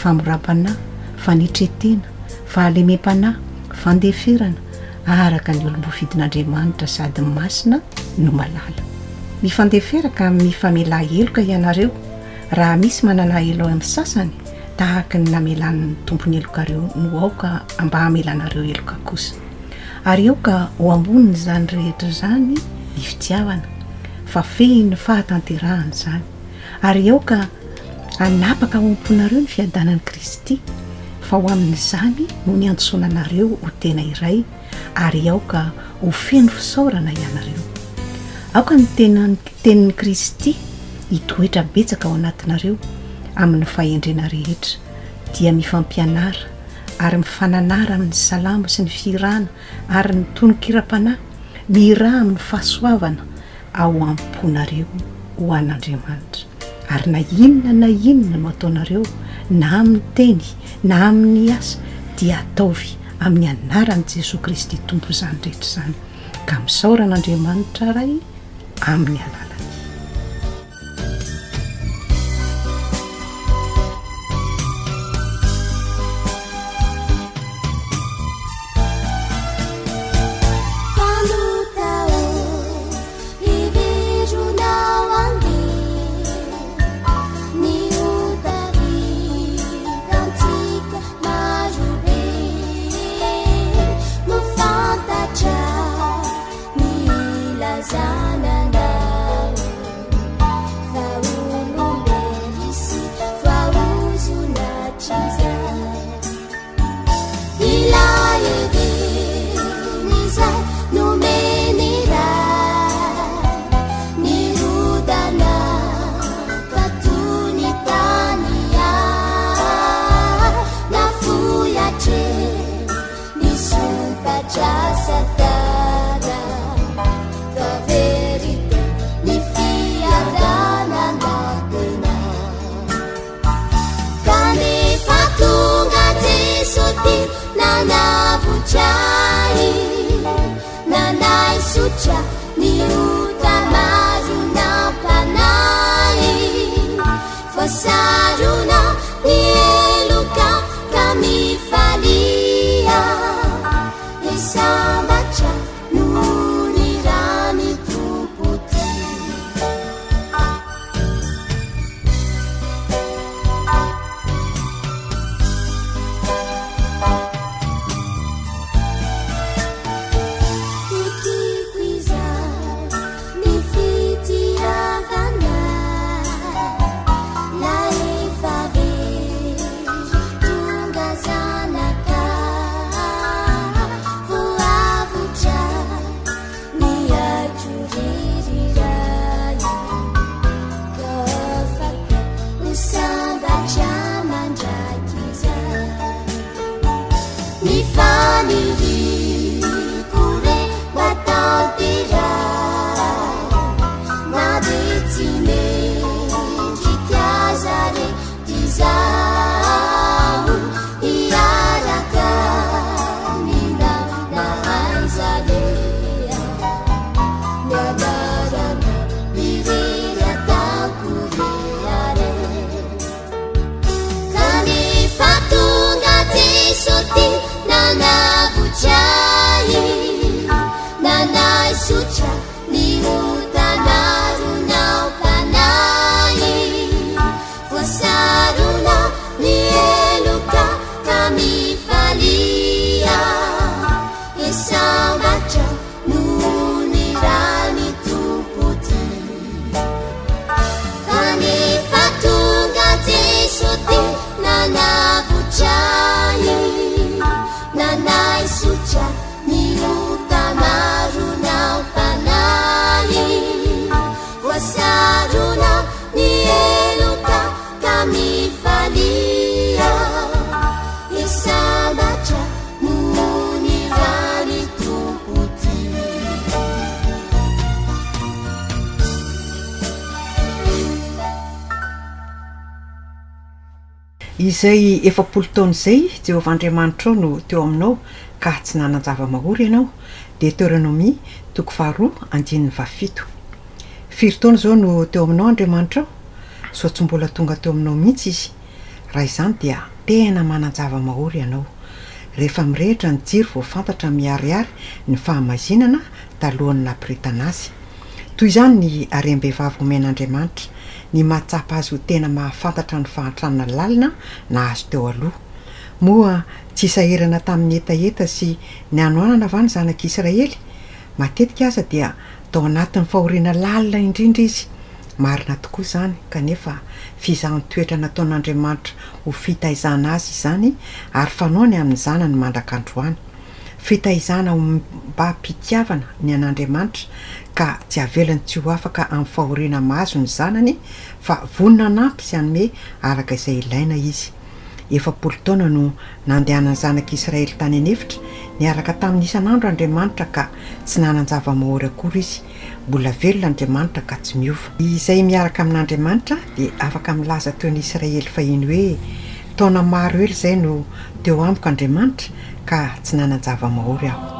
famorapana fanitretena fahalemem-pana fandeferana araka ny olom-bofidin'Andriamanitra sady masina no malala mifandeferaka mifamela heloka ianareo raha misy manana elo amin'ny sasany tahaka ny namelan'ny tompony elokareo no aoka mba hamelanareo eloka kosa ary eoka ho amboniny zany rehetra zany ny fitiavana fa fehiny fahatanterahana zany ary eoka anapaka omponareo ny fiadanan'i Kristy fa ho amin'izany no ny antsoananareo ho tena iray ary aoka ho feno fisaorana ianareo aoka ny tenin'ny Kristy hitoetra betsaka ao anatinareo amin'ny fahendrena rehetra dia mifampianara ary mifananara amin'ny salamo sy ny firana ary ny tonokiram-panahy miraha amin'ny fahasoavana ao amponareo ho an'Andriamanitra ary na inona no ataonareo na amin'ny teny na amin'ny asa dia ataovy amin'ny anaran'i Jesosy Kristy tompo izany rehetra izany ka misaoran'Andriamanitra ray amin'ny alalany Nana mazotra miutamarunao tanany voasarona ny eloka tamifalia isambatra nony rany tompoty izay efapolo taona izay jehovandriamanitra ao no teo aminao ka tsy nanan-java-mahory ianao Deutéronomie toko faharoa andininy vafito. Firy taona zao no teo aminao Andriamanitra ao, sao tsy mbola tonga teo aminao mihitsy izy. Raha izany dia tena manan-java-mahory ianao. Rehefa mirehitra ny jiro vao fantatra miariary ny fahamazinana talohan'ny napiritana azy. Toy izany ny harem-behivavy omen'Andriamanitra, ny mahatsapa azy ho tena mahafantatra ny fahantrana lalina na azo teo aloha. Moa tsy sahirana tamin'ny etaeta sy ny anoanana va ny zanak'Israely. Matetika aza dia tao anatin'ny fahoriana lalina indrindra izy. Marina tokoa izany, kanefa fizahany toetra nataon'Andriamanitra ho fitaizana azy izany ary fanaony amin'ny zanany mandrak'androany. Fitaizana ho mba mpitiavana ny an'Andriamanitra ka tsy avelany tsy ho afaka amin'ny fahoriana mahazo ny zanany fa vonina nampy sy anome araka izay ilaina izy. 70 taona no nandehanany zanak'Israely tany anefitra niaraka tamin'ny isan'andro Andriamanitra ka tsy nanan-java-mahory akory izy. Mbola velona Andriamanitra ka tsy miova. Izay miaraka amin'Andriamanitra dia afaka milaza teo ny Israely fahiny hoe taona maro ely izay no teo amiko Andriamanitra ka tsy nanan-java-mahory aho.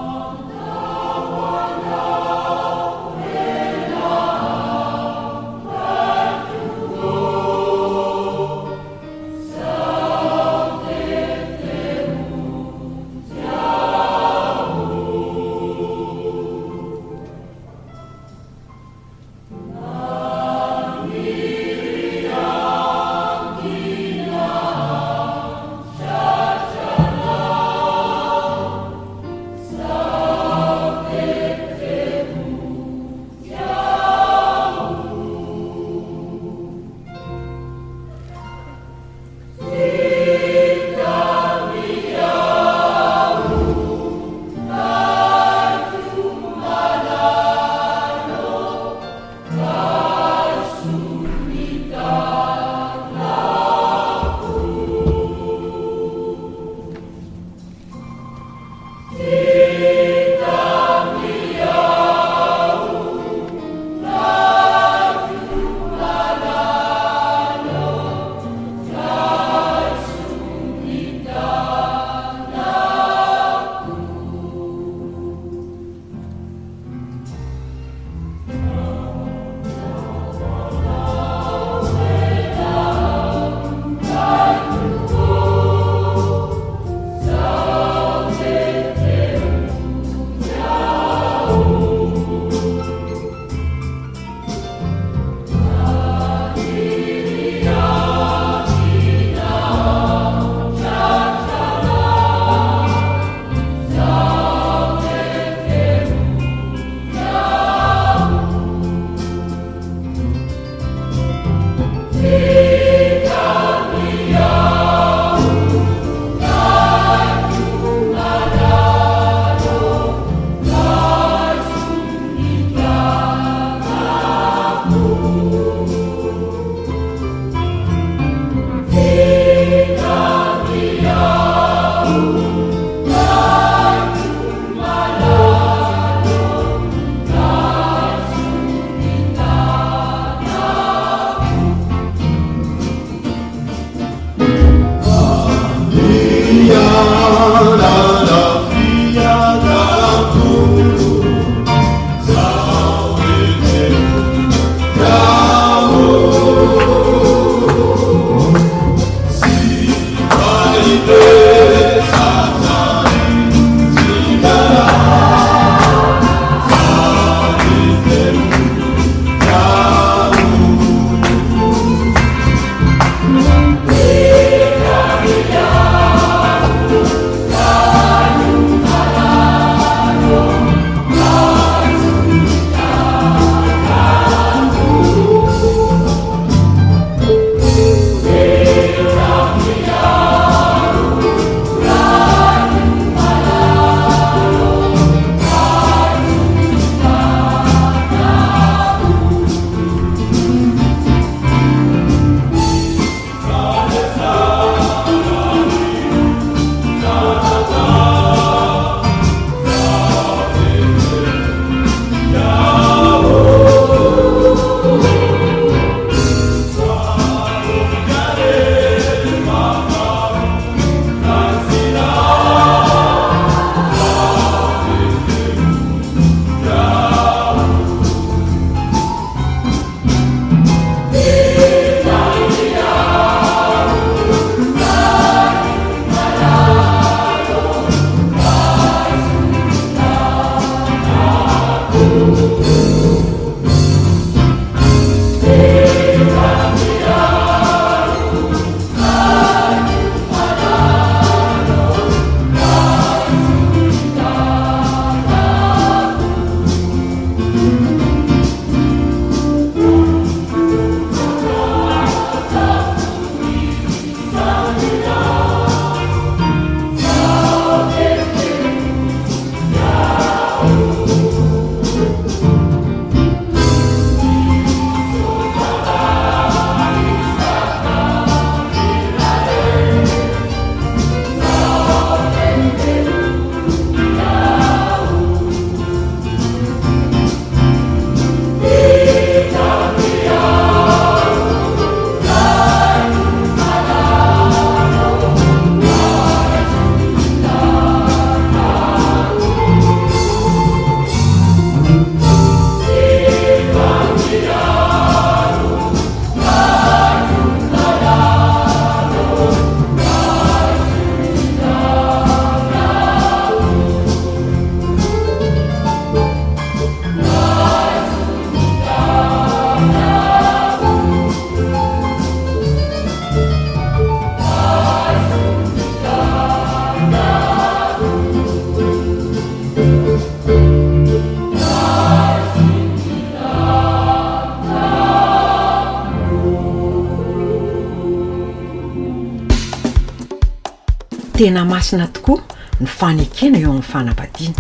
tena masina tokoa ny fanekena eo amin'ny fanambadiana.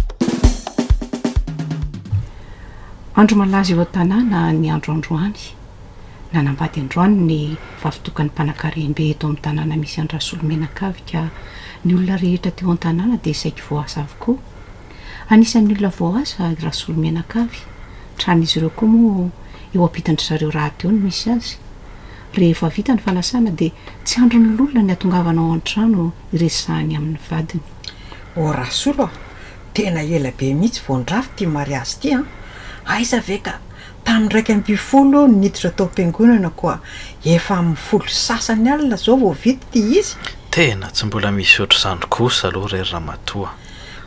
andro malaza eo an-tanàna ny andro androany nanambady androany ny vavitokany mpanan-karembe eto amin'ny tanàna misy andrasolomenakavy ka ny olona rehetra teo an-tanàna dia saiky voasa avokoa. Anisan'ny olona voasa rasolomenakavy tran'izy ireo koa moa eo ampitandry zareo raha teo ny misy azy. Rehefa vita ny fanasana dia tsy andro ny lolona ny atongavana ao an-trano iresahany amin'ny vadiny. O rasolo tena ela be mihitsy voandrafy tia mariazy ty a. Aiza ve ka tamin'ny 120 niditra tao am-piangonana koa efa amin'ny 10 sasany alina zao vao vita ty izy. Tena tsy mbola misy ohatr'izany kosa aloha ry ramatoa.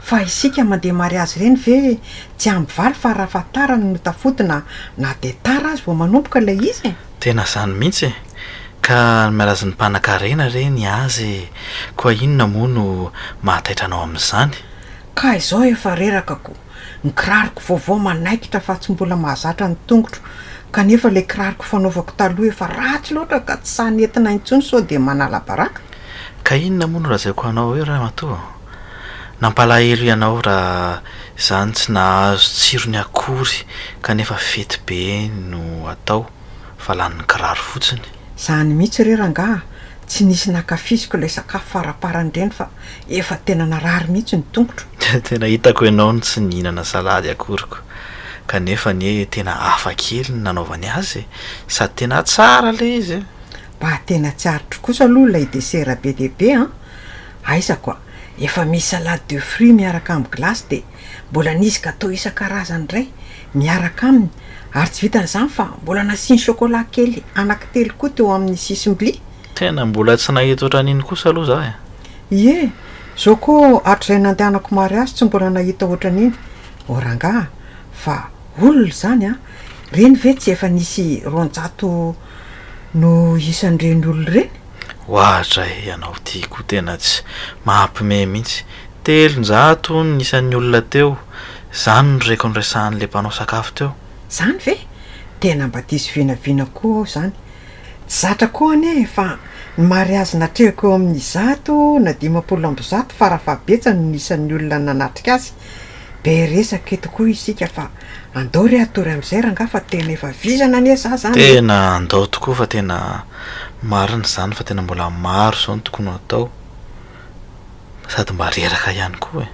Fa isika mandeha mariazy ireny ve tsy ambivaly fa raha fatarany no tafotona na dia tara azy vao manomboka ilay izy. Tena izany mihitsy ka mialazy ny mpanan-karena reny azy koa inona moa no mahataitranao amin'izany. Ka izao efa rerakako ny kiraroko vaovao manaikitra fa tsy mbola mahazatra ny tongotro kanefa ilay kiraroko fanaovako taloha efa ratsy loatra ka tsy sahany entina intsony sao dia manala baraka. Ka inona moa no lazaiko anao eo ramatoa? Nampalahelo ianao raha izany tsy nahazo tsirony akory kanefa fety be no atao fa lany kiraro fotsiny. Izany mihitsy rerangah tsy nisy nakafisiko ilay sakafo faraparany ireny fa efa tena narary mihitsy ny tongotro. Tena hitako ianao ny tsy nihinana salady akoriko kanefa ny tena hafa kely ny nanaovany azy sady tena tsara le izy. Mba tena tsarotra kosa aloha ilay desera be dehibe a. Aiza koa efa misy salade de fruits miaraka amin'ny glasy dia mbola nisy gâteau isan-karazany iray miaraka aminy ary tsy vitan'izany fa mbola nasiany chocolat kely anankitelo koa teo amin'ny sisim-bily. Tena mbola tsy nahita ohatran'iny kosa aloha zaho e. Ie, zao koa hatrizay nandehanako mariazy tsy mbola nahita ohatran'iny. Orangah fa olona izany a reny ve tsy efa nisy 200 no isan'ireny olona ireny. Ohatra ianao ty koa tena tsy mahampime mihitsy. 300 ny isan'ny olona teo izany no reko nyresahan'ilay mpanao sakafo teo. Zany ve tena mba diso vinavina koa ao izany. Tsy zatra koa anie fa ny mariazy natrehiko eo amin'ny 100 na 50 farafahabetsany no isan'ny olona nanatrika azy. Be resaka eto koa isika fa andao re atory amin'izay rangah fa tena efa vizana anie za zany. Tena andao tokoa fa tena marina izany fa tena mbola maro izao ny tokony atao sady mba reraka ihany koa e.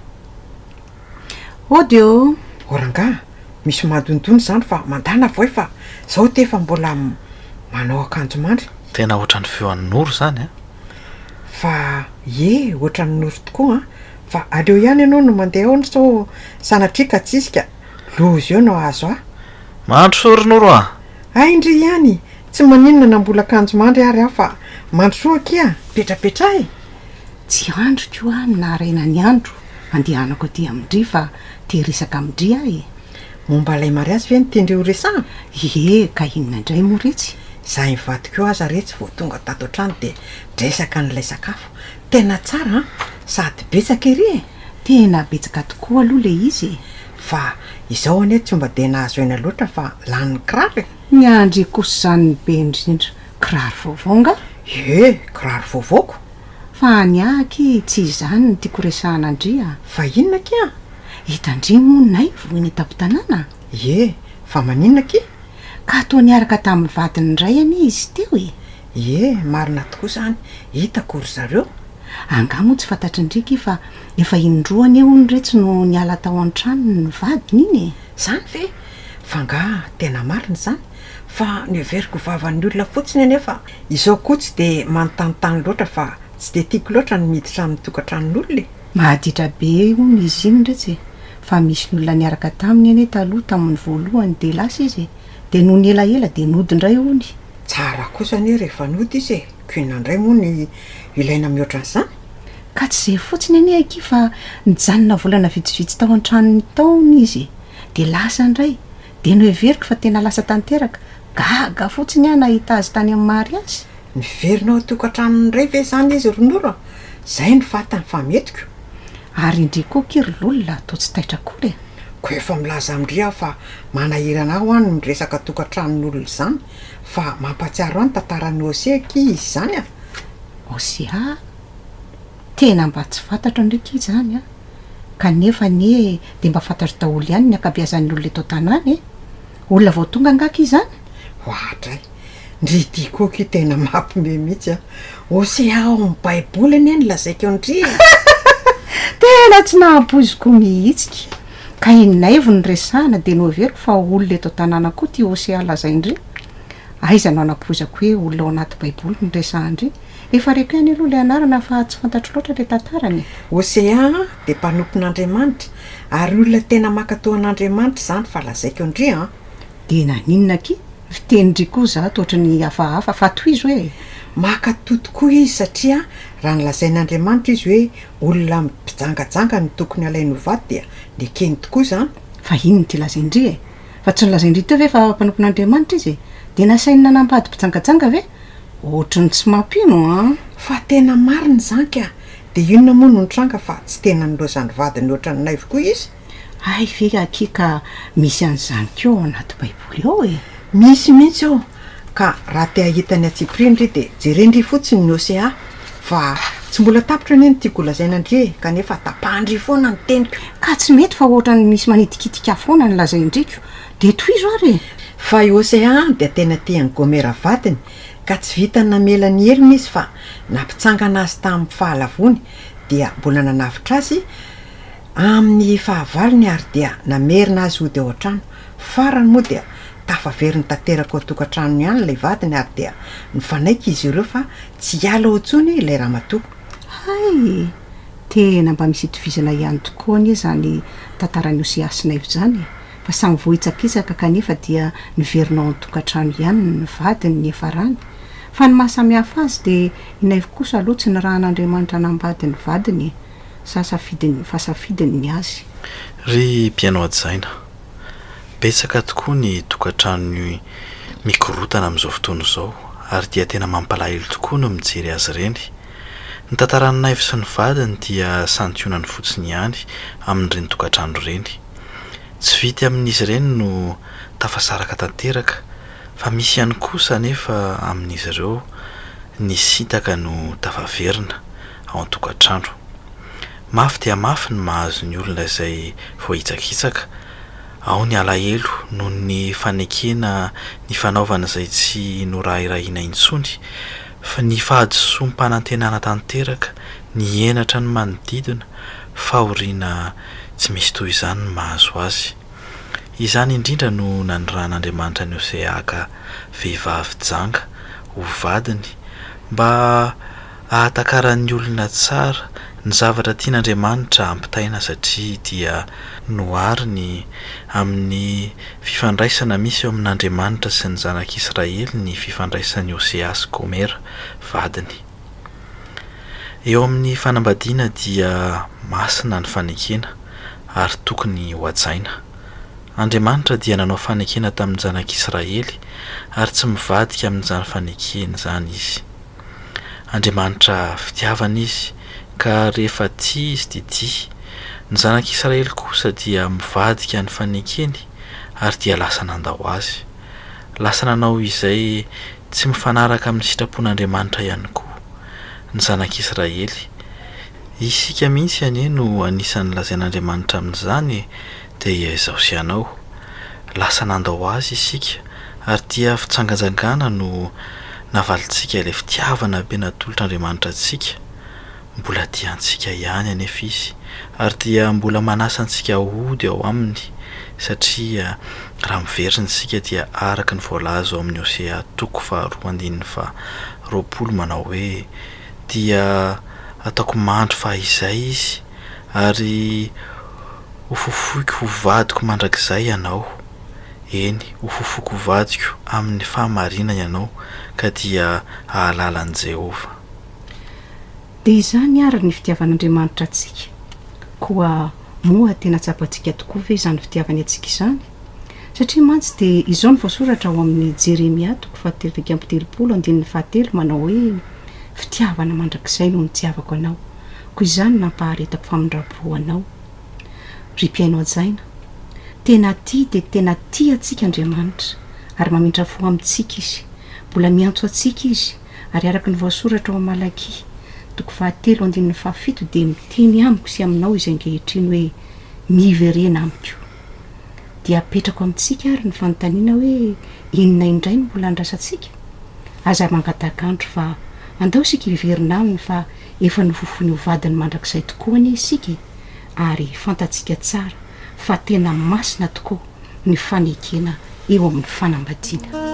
Odio Orangah misy madondony izany fa mandana voay fa zao te efa mbola manao akanjo mandry. Tena ohatran'ny feoan'ny noro izany a. Fa ie ohatran'ny noro tokoa a. Fa aleo ihany ianao no mandeha ao sao sanatrika tsisika lozy eo no azo a. Mandro sory noro a. Aindry ihany tsy maninona na mbola akanjo mandry ary aho fa mandro soa kia petrapetra e. tsy andro koa na raina ny andro andehanako aty amindry fa te resaka amindry ahy. Momba ilay mariazy ve nitendreo resaha? Ie ka inona indray moa retsy. Zahay mivadika eo aza retsy vao tonga tato an-trano dia dresaka n'ilay sakafo tena tsara sady betsaka ery e. Tena betsaka tokoa aloha le izy. Fa izao anie tsy mba dia nahazo aina loatra fa lany kiraro. Ny andry kosa izany be indrindra kiraro vaovao nga. Ie kiraro vaovaoko. Fa ny aky tsy izany ny tiako resahana andria. Fa inona kia? Hitandry moa nay voiny tapo-tanàna. Ie fa maninona kia? Ka toa niaraka tamin'ny vadiny iray ani izy teo e. Ie marina tokoa izany hitako ry zareo. Anga moa tsy fantatry ndriky fa efa indroany eo ny retsy no niala tao an-trano ny vadiny iny e. Zany ve? Fa nga tena marina izany fa nieveriko vavan'ny olona fotsiny anefa izao koa tsy dia manontanontany loatra fa tsy dia tiako loatra ny miditra amin'ny tokantranon'olona. Mahaditra be hono izy iny retsy fa misy ny olona niaraka taminy anie taloha tamin'ny voalohany dia lasa izy dia noho ny elaela dia nody indray hony. Tsara kosa anie rehefa nody izy e. Koina indray moa ny ilaina mihoatran'izany. Ka tsy izay fotsiny anie aky fa nijanona volana vitsivitsy tao an-tranony taony izy dia lasa indray dia no heveriko fa tena lasa tanteraka gaga fotsiny aho nahita azy tany amin'ny mariazy. Niverinao tokantranony iray ve izany izy ronora? Zay ny fatany fa metiko. Ary indri koa kiry lolona atao tsy taitra kory. Ko efa milaza amindry aho fa manahirana aho any miresaka tokantranon'olona izany fa mampatsiaro any tantaran'ny Osia izy izany a. Osia? tena mba tsy fantatra ndraiky izy zany a kanefa ny de mba fantatry daholo ihany ny akabiazan'ny olona eto tanàny olona vao tonga angaka izy zany ohatray ndry dikoky tena mampime mihitsy a ose ao amin'ny baiboliny any lazaiko andry tena tsy nahampoziko mihitsika ka inay vo ny resahana de noveriko fa olona eto tanàna koa ty osea lazaindry aiza no anapozako hoe olona ao anaty baiboly ny resahandry efa reko ihany aloha le anarana fa tsy fantatro loatra le tantarany osea de mpanompon'andriamanitra ary olona tena makatao an'andriamanitra zany fa lazaiko andry a de naninona ky fitenindry koa za toatra ny hafahafa fa toy izy hoe makatao tokoa izy satria raha nylazain'andriamanitra izy hoe olona mpijangajanga ny tokony alainy hovady dia le keny tokoa zany fa ino ny ty lazaindry fa tsy nylazaindry teo ve fa mpanompon'andriamanitra izy de nasainy nanambady mpijangajanga ve ohatrany tsy mampino a fa tena mariny zany ka de inona moa no nitranga fa tsy tena nilozany vadiny ohatran'nay vokoa izy ay ve akika misy an'izany keo ao anaty baiboly ao misy mihitsy ao ka raha te ahitany atsiprindry de jerendry fotsiny ny osea fa tsy mbola tapitra ny eny tiako lazainandry kanefa tapahandry foana ny teniko ka tsy mety fa ohatrany misy manidikitika foana ny lazaindriko de toy izo ary fa i osea de tena tiany gomera vadiny ka tsy vitany namela ny heliny izy fa nampitsangana azy tamin'ny fahalavony dia mbola nanavitra azy amin'ny fahavaliny ary dia namerina azy ody ao an-trano farany moa dia tafaveriny tanteraka ao tokantrano ihany lay vadiny ary dia nifanaiky izy ireo fa tsy hiala ao ntsony ilay ramatoa hay tena mba misy itovizana ihany tokoa anie zany tantarany osiasinay zany fa samy vohitsakisaka kanefa dia niverinao amin'ny tokantrano ihany ny vadiny ny efarany fa ny mahasamihafa azy de inay kosa aloha tsy ny raha n'andriamanitra nambady ny vadiny fasafidiny ny azy ry mpiaino adzaina betsaka tokoa ny tokantrano mikorotana amin'izao fotoana izao ary dia tena mampalahelo tokoa no mijery azy reny ny tantaran'nayvo sy ny vadiny dia santionany fotsiny ihany amin'ireny tokantrano reny tsy vity amin'izy ireny no tafasaraka tanteraka fa misy ihany kosa nefa amin'izy ireo ny sitaka no tafaverina ao an-tokantrano mafy dia mafy ny mahazo ny olona izay voahitsakitsaka ao ny alahelo noho ny fanekena ny fanaovana izay tsy norairaina intsony fa ny fahadisom-panantenana tanteraka ny enatra ny manodidina fahoriana tsy misy toy izany ny mahazo azy izany indrindra no naniran'andriamanitra ny oseaka vehivavy janga ho vadiny mba ahatakarany olona tsara ny zavatra tian'andriamanitra ampitaina satria dia noariny amin'ny fifandraisana misy eo amin'andriamanitra sy ny zanak'Israely ny fifandraisan'ny osea sy gomera vadiny eo amin'ny fanambadiana dia masina ny fanekena ary tokony ho ajaina andriamanitra dia nanao fanekena tamin'ny zanak'Israely ary tsy mivadika amin'izany fanekena zany izy andriamanitra fitiavana izy ka rehefa tia izy de tia ny zanak'Israely kosa dia mivadika ny fanekeny ary dia lasa nandao azy lasa nanao izay tsy mifanaraka amin'ny sitrapon'andriamanitra ihany koa ny zanak'Israely isika mihitsy anie no anisan'ny lazain'andriamanitra amin'izany dia izao sy anao lasa nandao azy isika ary dia fitsangajangana no navalitsika ilay fitiavana be natolotr'andriamanitra antsika mbola tiantsika ihany anefa izy ary dia mbola manasa antsika hody ao aminy satria raha miveriny sika dia araka ny voalaza ao amin'ny osea toko faharoa andininy fa roapolo manao hoe dia ataoko mandro fa izay izy ary hofofoiko hovadiko mandrakizay ianao eny hofofoko hovadiko amin'ny fahamarinana ianao ka dia ahalalan'i Jehova de izany ary ny fitiavan'andriamanitra atsika koa moa tena tsapantsika tokoa ve izany fitiavany atsika izany satria mantsy de izao ny voasoratra ao amin'ny Jeremia toko fahatelo andininy fahatelo manao hoe fitiavana mandrakizay no nitiavako anao koa izany nampaharetako famindrapo anao ry mpiaino ajaina tena tia de tena tia atsika andriamanitra ary mamindra fo amintsika izy mbola miantso atsika izy ary araka ny voasoratra ao Malaky toko fahatelo andininy fahafito dia miteny amiko sy aminao izay ankehitriny hoe miverena amiko dia apetrako amintsika ary ny fanontaniana hoe inona indray no mbola andrasantsika aza mangatakandro fa andao sika hiverina aminy fa efa nofofony hovadiny mandrakizay tokoa ny isika ary fantatsika tsara fa tena masina tokoa ny fanekena eo amin'ny fanambadiana.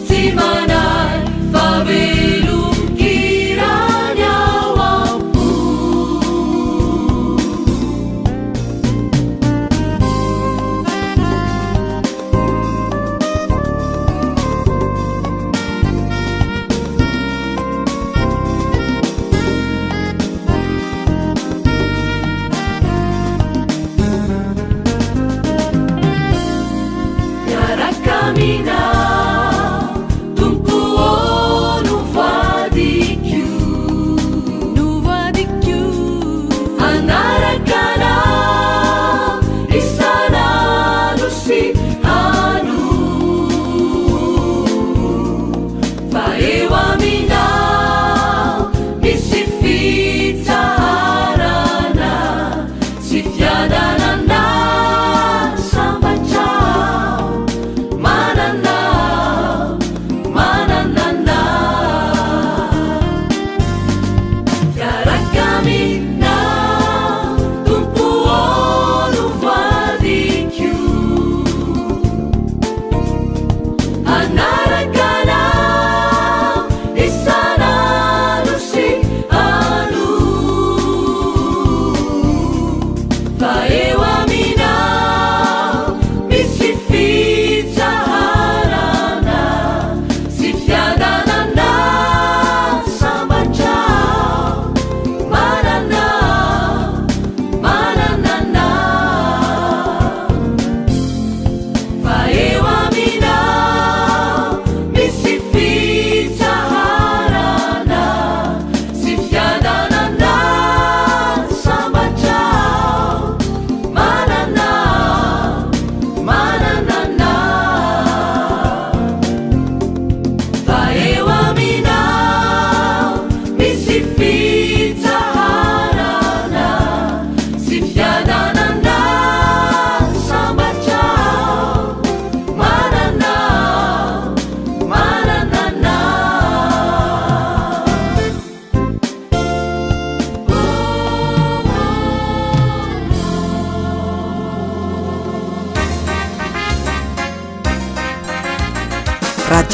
Simana favelum kiranya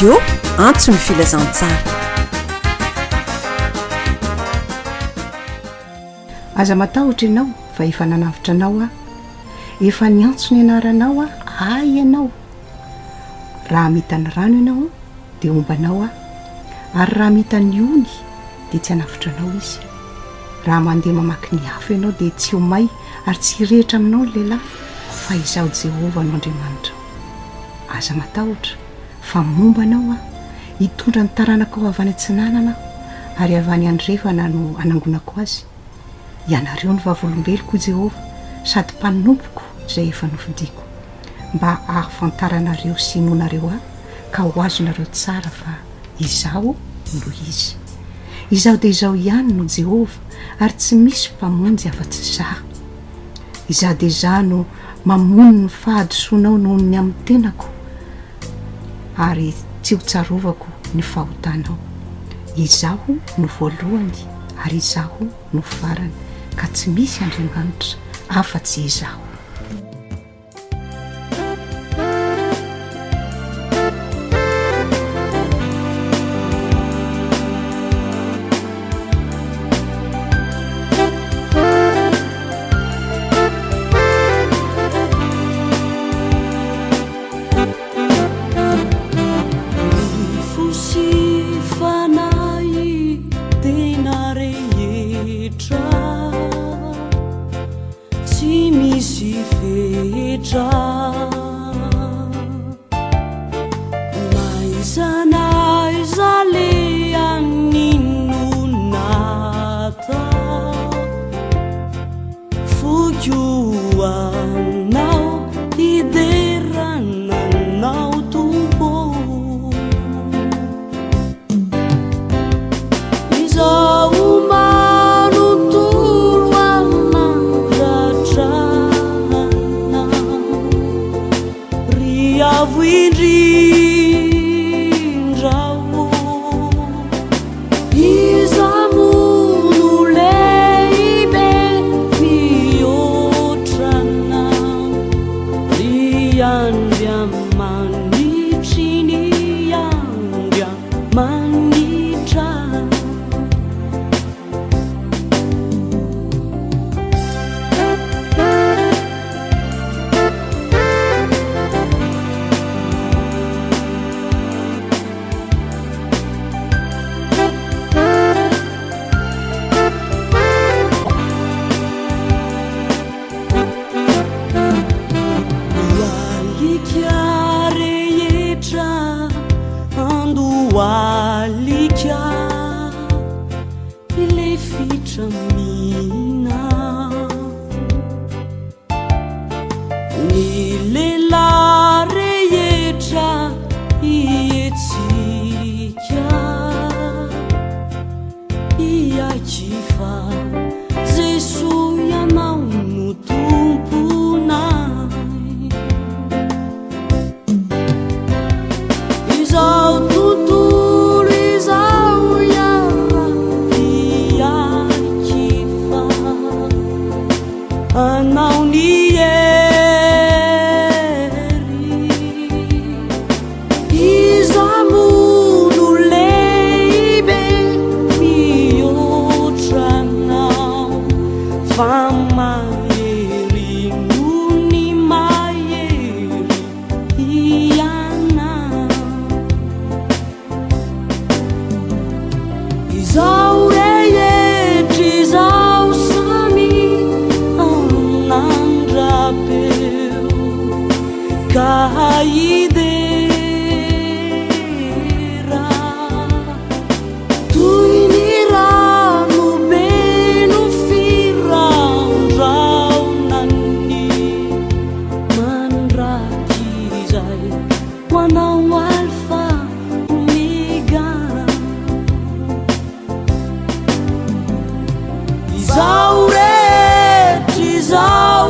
radio antso ny filazantsara. aza matahotra ianao fa efa nanavitra anao a efa niantso ny anaranao a ay ianao raha mitany rano ianao dia ombanao a ary raha mitany ony dia tsy hanavitra anao izy raha mandeha mamaky ny hafa ianao dia tsy homay ary tsy rehetra aminao ny lehilahy fa izaho Jehova no Andriamanitra. Aza matahotra fa momba anao a hitondra ny taranako avy any Antsinanana ary avy any Andrefana no anangonako azy. Ianareo ny vavolombeloko Jehova sady mpanompoko izay efa nofidiko mba ahafantaranareo sy inonareo a ka ho azonareo tsara fa izaho no izy. Izaho dia izaho ihany no Jehova ary tsy misy mpamonjy afa-tsy izaho. Izaho dia izaho no mamono ny fahadosoanao noho ny amin'ny tenako ary tsy ho tsarovako ny fahotanao. Izaho no voalohany ary izaho no farany ka tsy misy Andriamanitra afa-tsy izaho.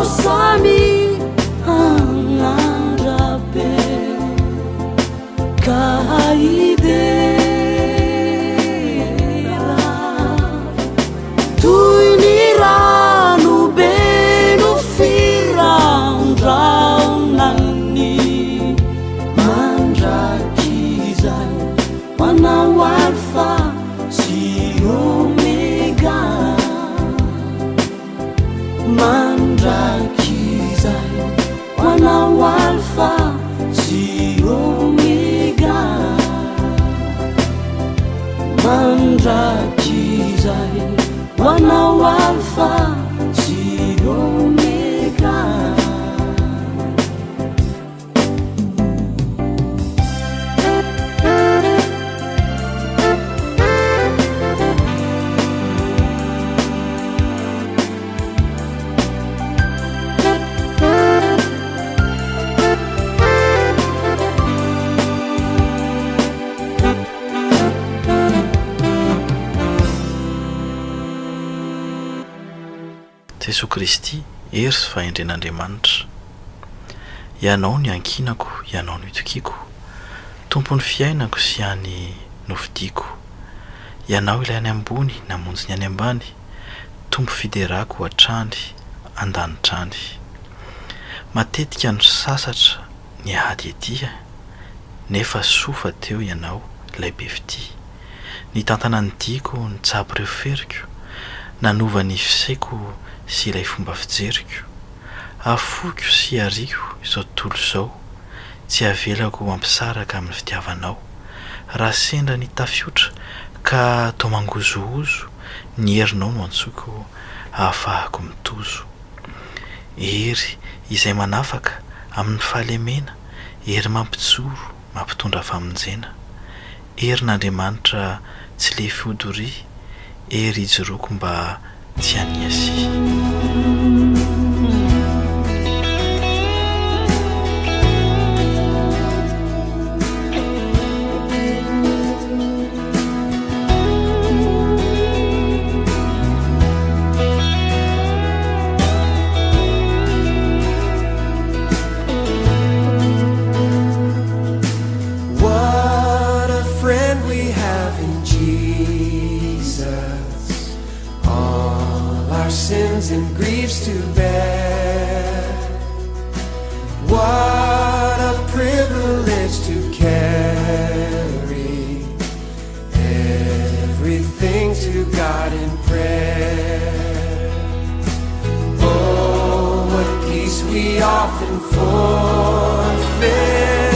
Sami anandrabe alfa sy omega mandrakizay hoanao alfa sy omega mandrakizay hoanao alfa sy omega Jesosy Kristy ery sy fahendren'Andriamanitra. Ianao ny ankinako, ianao ny itokiako, tompony fiainako sy any nofidiako. Ianao ilay any ambony namonjy ny any ambany, tompo fiderako hatrany andanitrany. Matetika no sasatra ny ahady ety, nefa sofa teo ianao ilay be fity. Ny tantana ny diako, ny tsabo ireo feriko, nanova ny fisaiko sy ilay fomba fijeriko. Afoko sy ariko izao tontolo izao, tsy avelako ampisaraka amin'ny fitiavanao. Raha sendra ny tafiotra ka tao mangozohozo, ny herinao no antsoko ahafahako mitozo. Ery izay manafaka amin'ny fahalemena, ery mampitsoro mampitondra famonjena. Erin'Andriamanitra tsy le fiodoria, ery ijoroako mba tsy haniasy. Sins and griefs to bear. What a privilege to carry everything to God in prayer. Oh, what peace we often forfeit.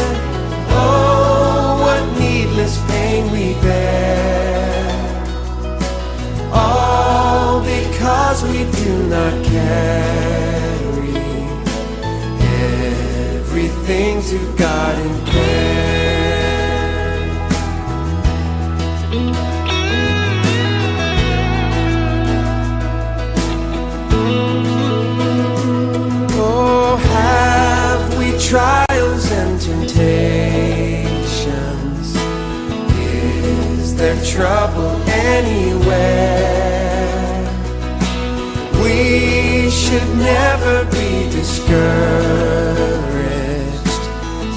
Oh, what needless pain we bear. All because we do not carry everything to God in prayer. Oh, have we trials and temptations? Is there trouble anywhere? We should never be discouraged.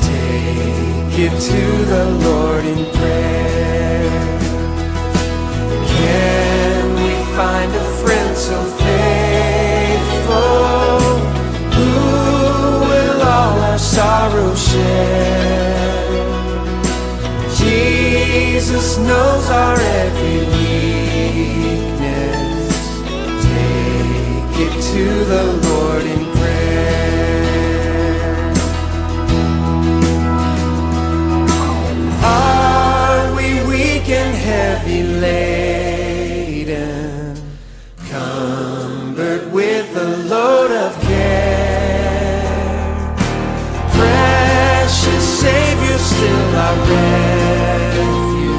Take it to the Lord in prayer. Can we find a friend so faithful, who will all our sorrow share? Jesus knows our every weakness. Give to the Lord in prayer. Are we weak and heavy laden, cumbered with a load of care? Precious Savior, still our refuge.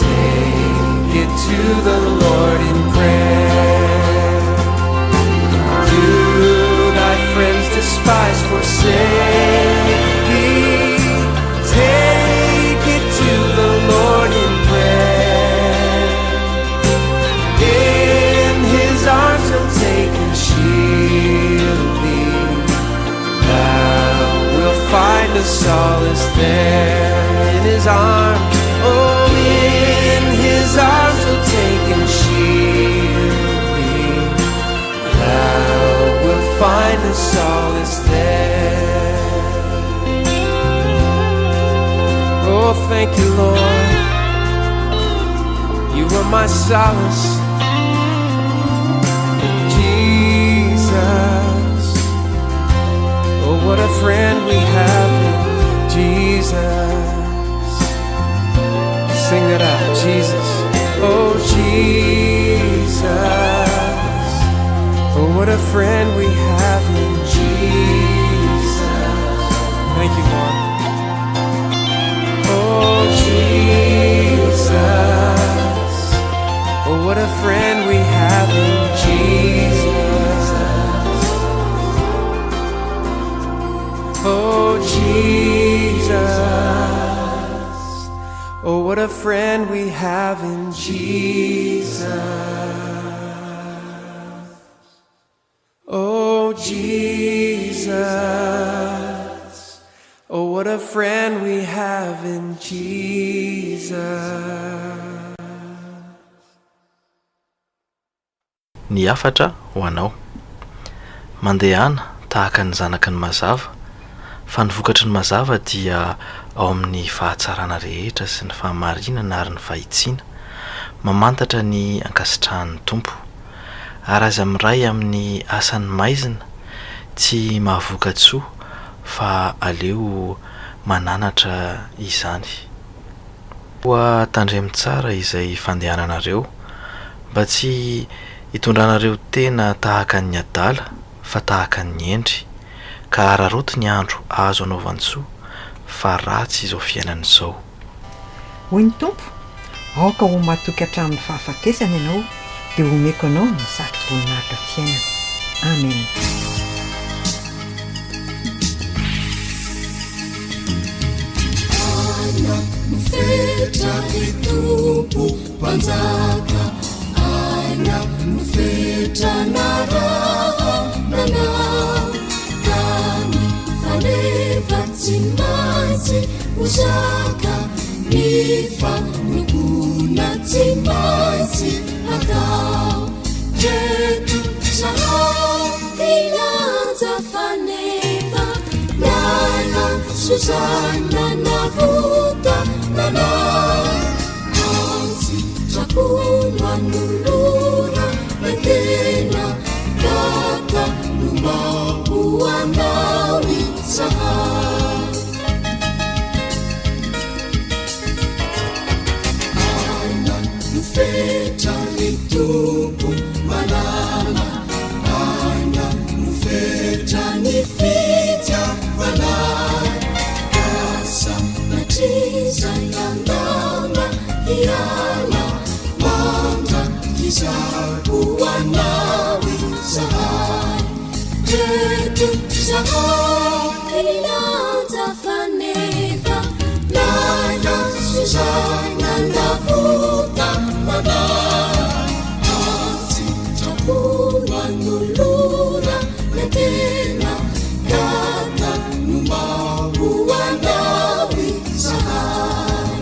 Take it to the Lord in prayer. Despise, forsake thee. Take it to the Lord in prayer. In His arms He'll take and shield thee. Thou wilt find a solace there. In His arms, oh, in His arms He'll take and shield thee. Thou wilt find a solace there. Oh, thank you, Lord. my solace. Jesus, oh what a friend we have in Jesus. Sing it out, Jesus. Oh Jesus, oh what a friend we have in Jesus. Thank you, Lord. Oh Jesus, oh what a friend we have in Jesus. Oh Jesus, oh what a friend we have in Jesus. Oh Jesus, oh what a friend we have in Jesus. Ny afatra ho anao mandehana tahaka ny zanaky ny mazava, fa ny vokatry ny mazava dia ao amin'ny fahatsarana rehetra sy ny fahamarinana ary ny fahitsiana, mamantatra ny ankasitrahan'ny tompo, ary aza miray amin'ny asany maizina, tsy mahavokatsoa fa aleo mananatra izany. Hoa tandremy tsara izay fandehananareo, mba tsy hitondranareo tena tahaka ny adala fa tahaka ny endry, ka araroto ny andro azo anaovansoa fa ratsy izao fiainana izao. Hoy ny tompo, aoka ho matoky hatramin'ny fahafatesana ianao dia omeko anao ny satroboninahitra fiainana. Amen. Aina mifetra ny tompo mpanjaka, aina mifetra na raha nanao, kany faneva tsy maintsy hozaka, ny fanokona tsy maintsy atao. Reto zahao ilanja faneva, nana Susanna navuta nanao, antsy trapono anolora mentena, kaka no maho anao izahao. Aina nofetra ny tompo manana, aina nofetra ny fitiavana, kasa natrizanandana iala, manda kizako anao izahao. Reto zahao ilanja faneva, nana Susanna navuta nanao, antsy trapono anolora mentena, kaka no maho anao izahao.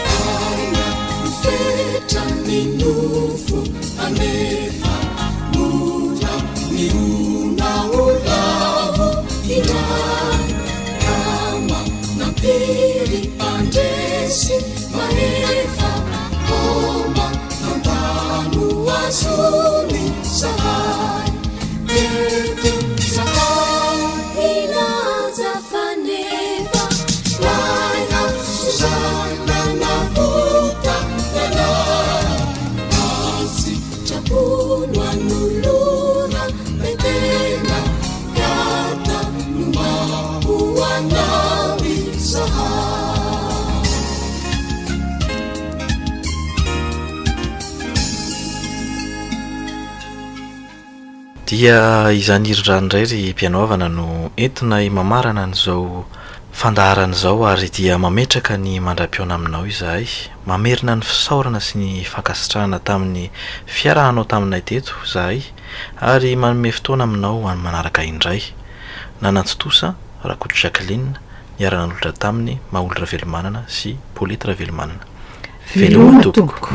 Aina mifetra ny nofo anefa, mora miona olavo iray, kama nampiry andresy mahefa, omba nandano azony zahay. Reto zahao ilanja faneva, laina Susanna navuta nanao, antsy trapono anolora mentena, kaka no maho anao izahao. Dia izany irirandray ry mpianaovana no entina mamarana an'izao fandaharana izao, ary dia mametraka ny mandram-piona aminao izahay, mamerina ny fisaorana sy ny fankasitrahana tamin'ny fiarahanao taminay teto izahay, ary manome fotoana aminao any manaraka indray. Nanantotosa Rakoto Jacqueline, niara-nanolotra taminy Maolo Ravelomanana sy Paulette Ravelomanana. Velomany tompoko.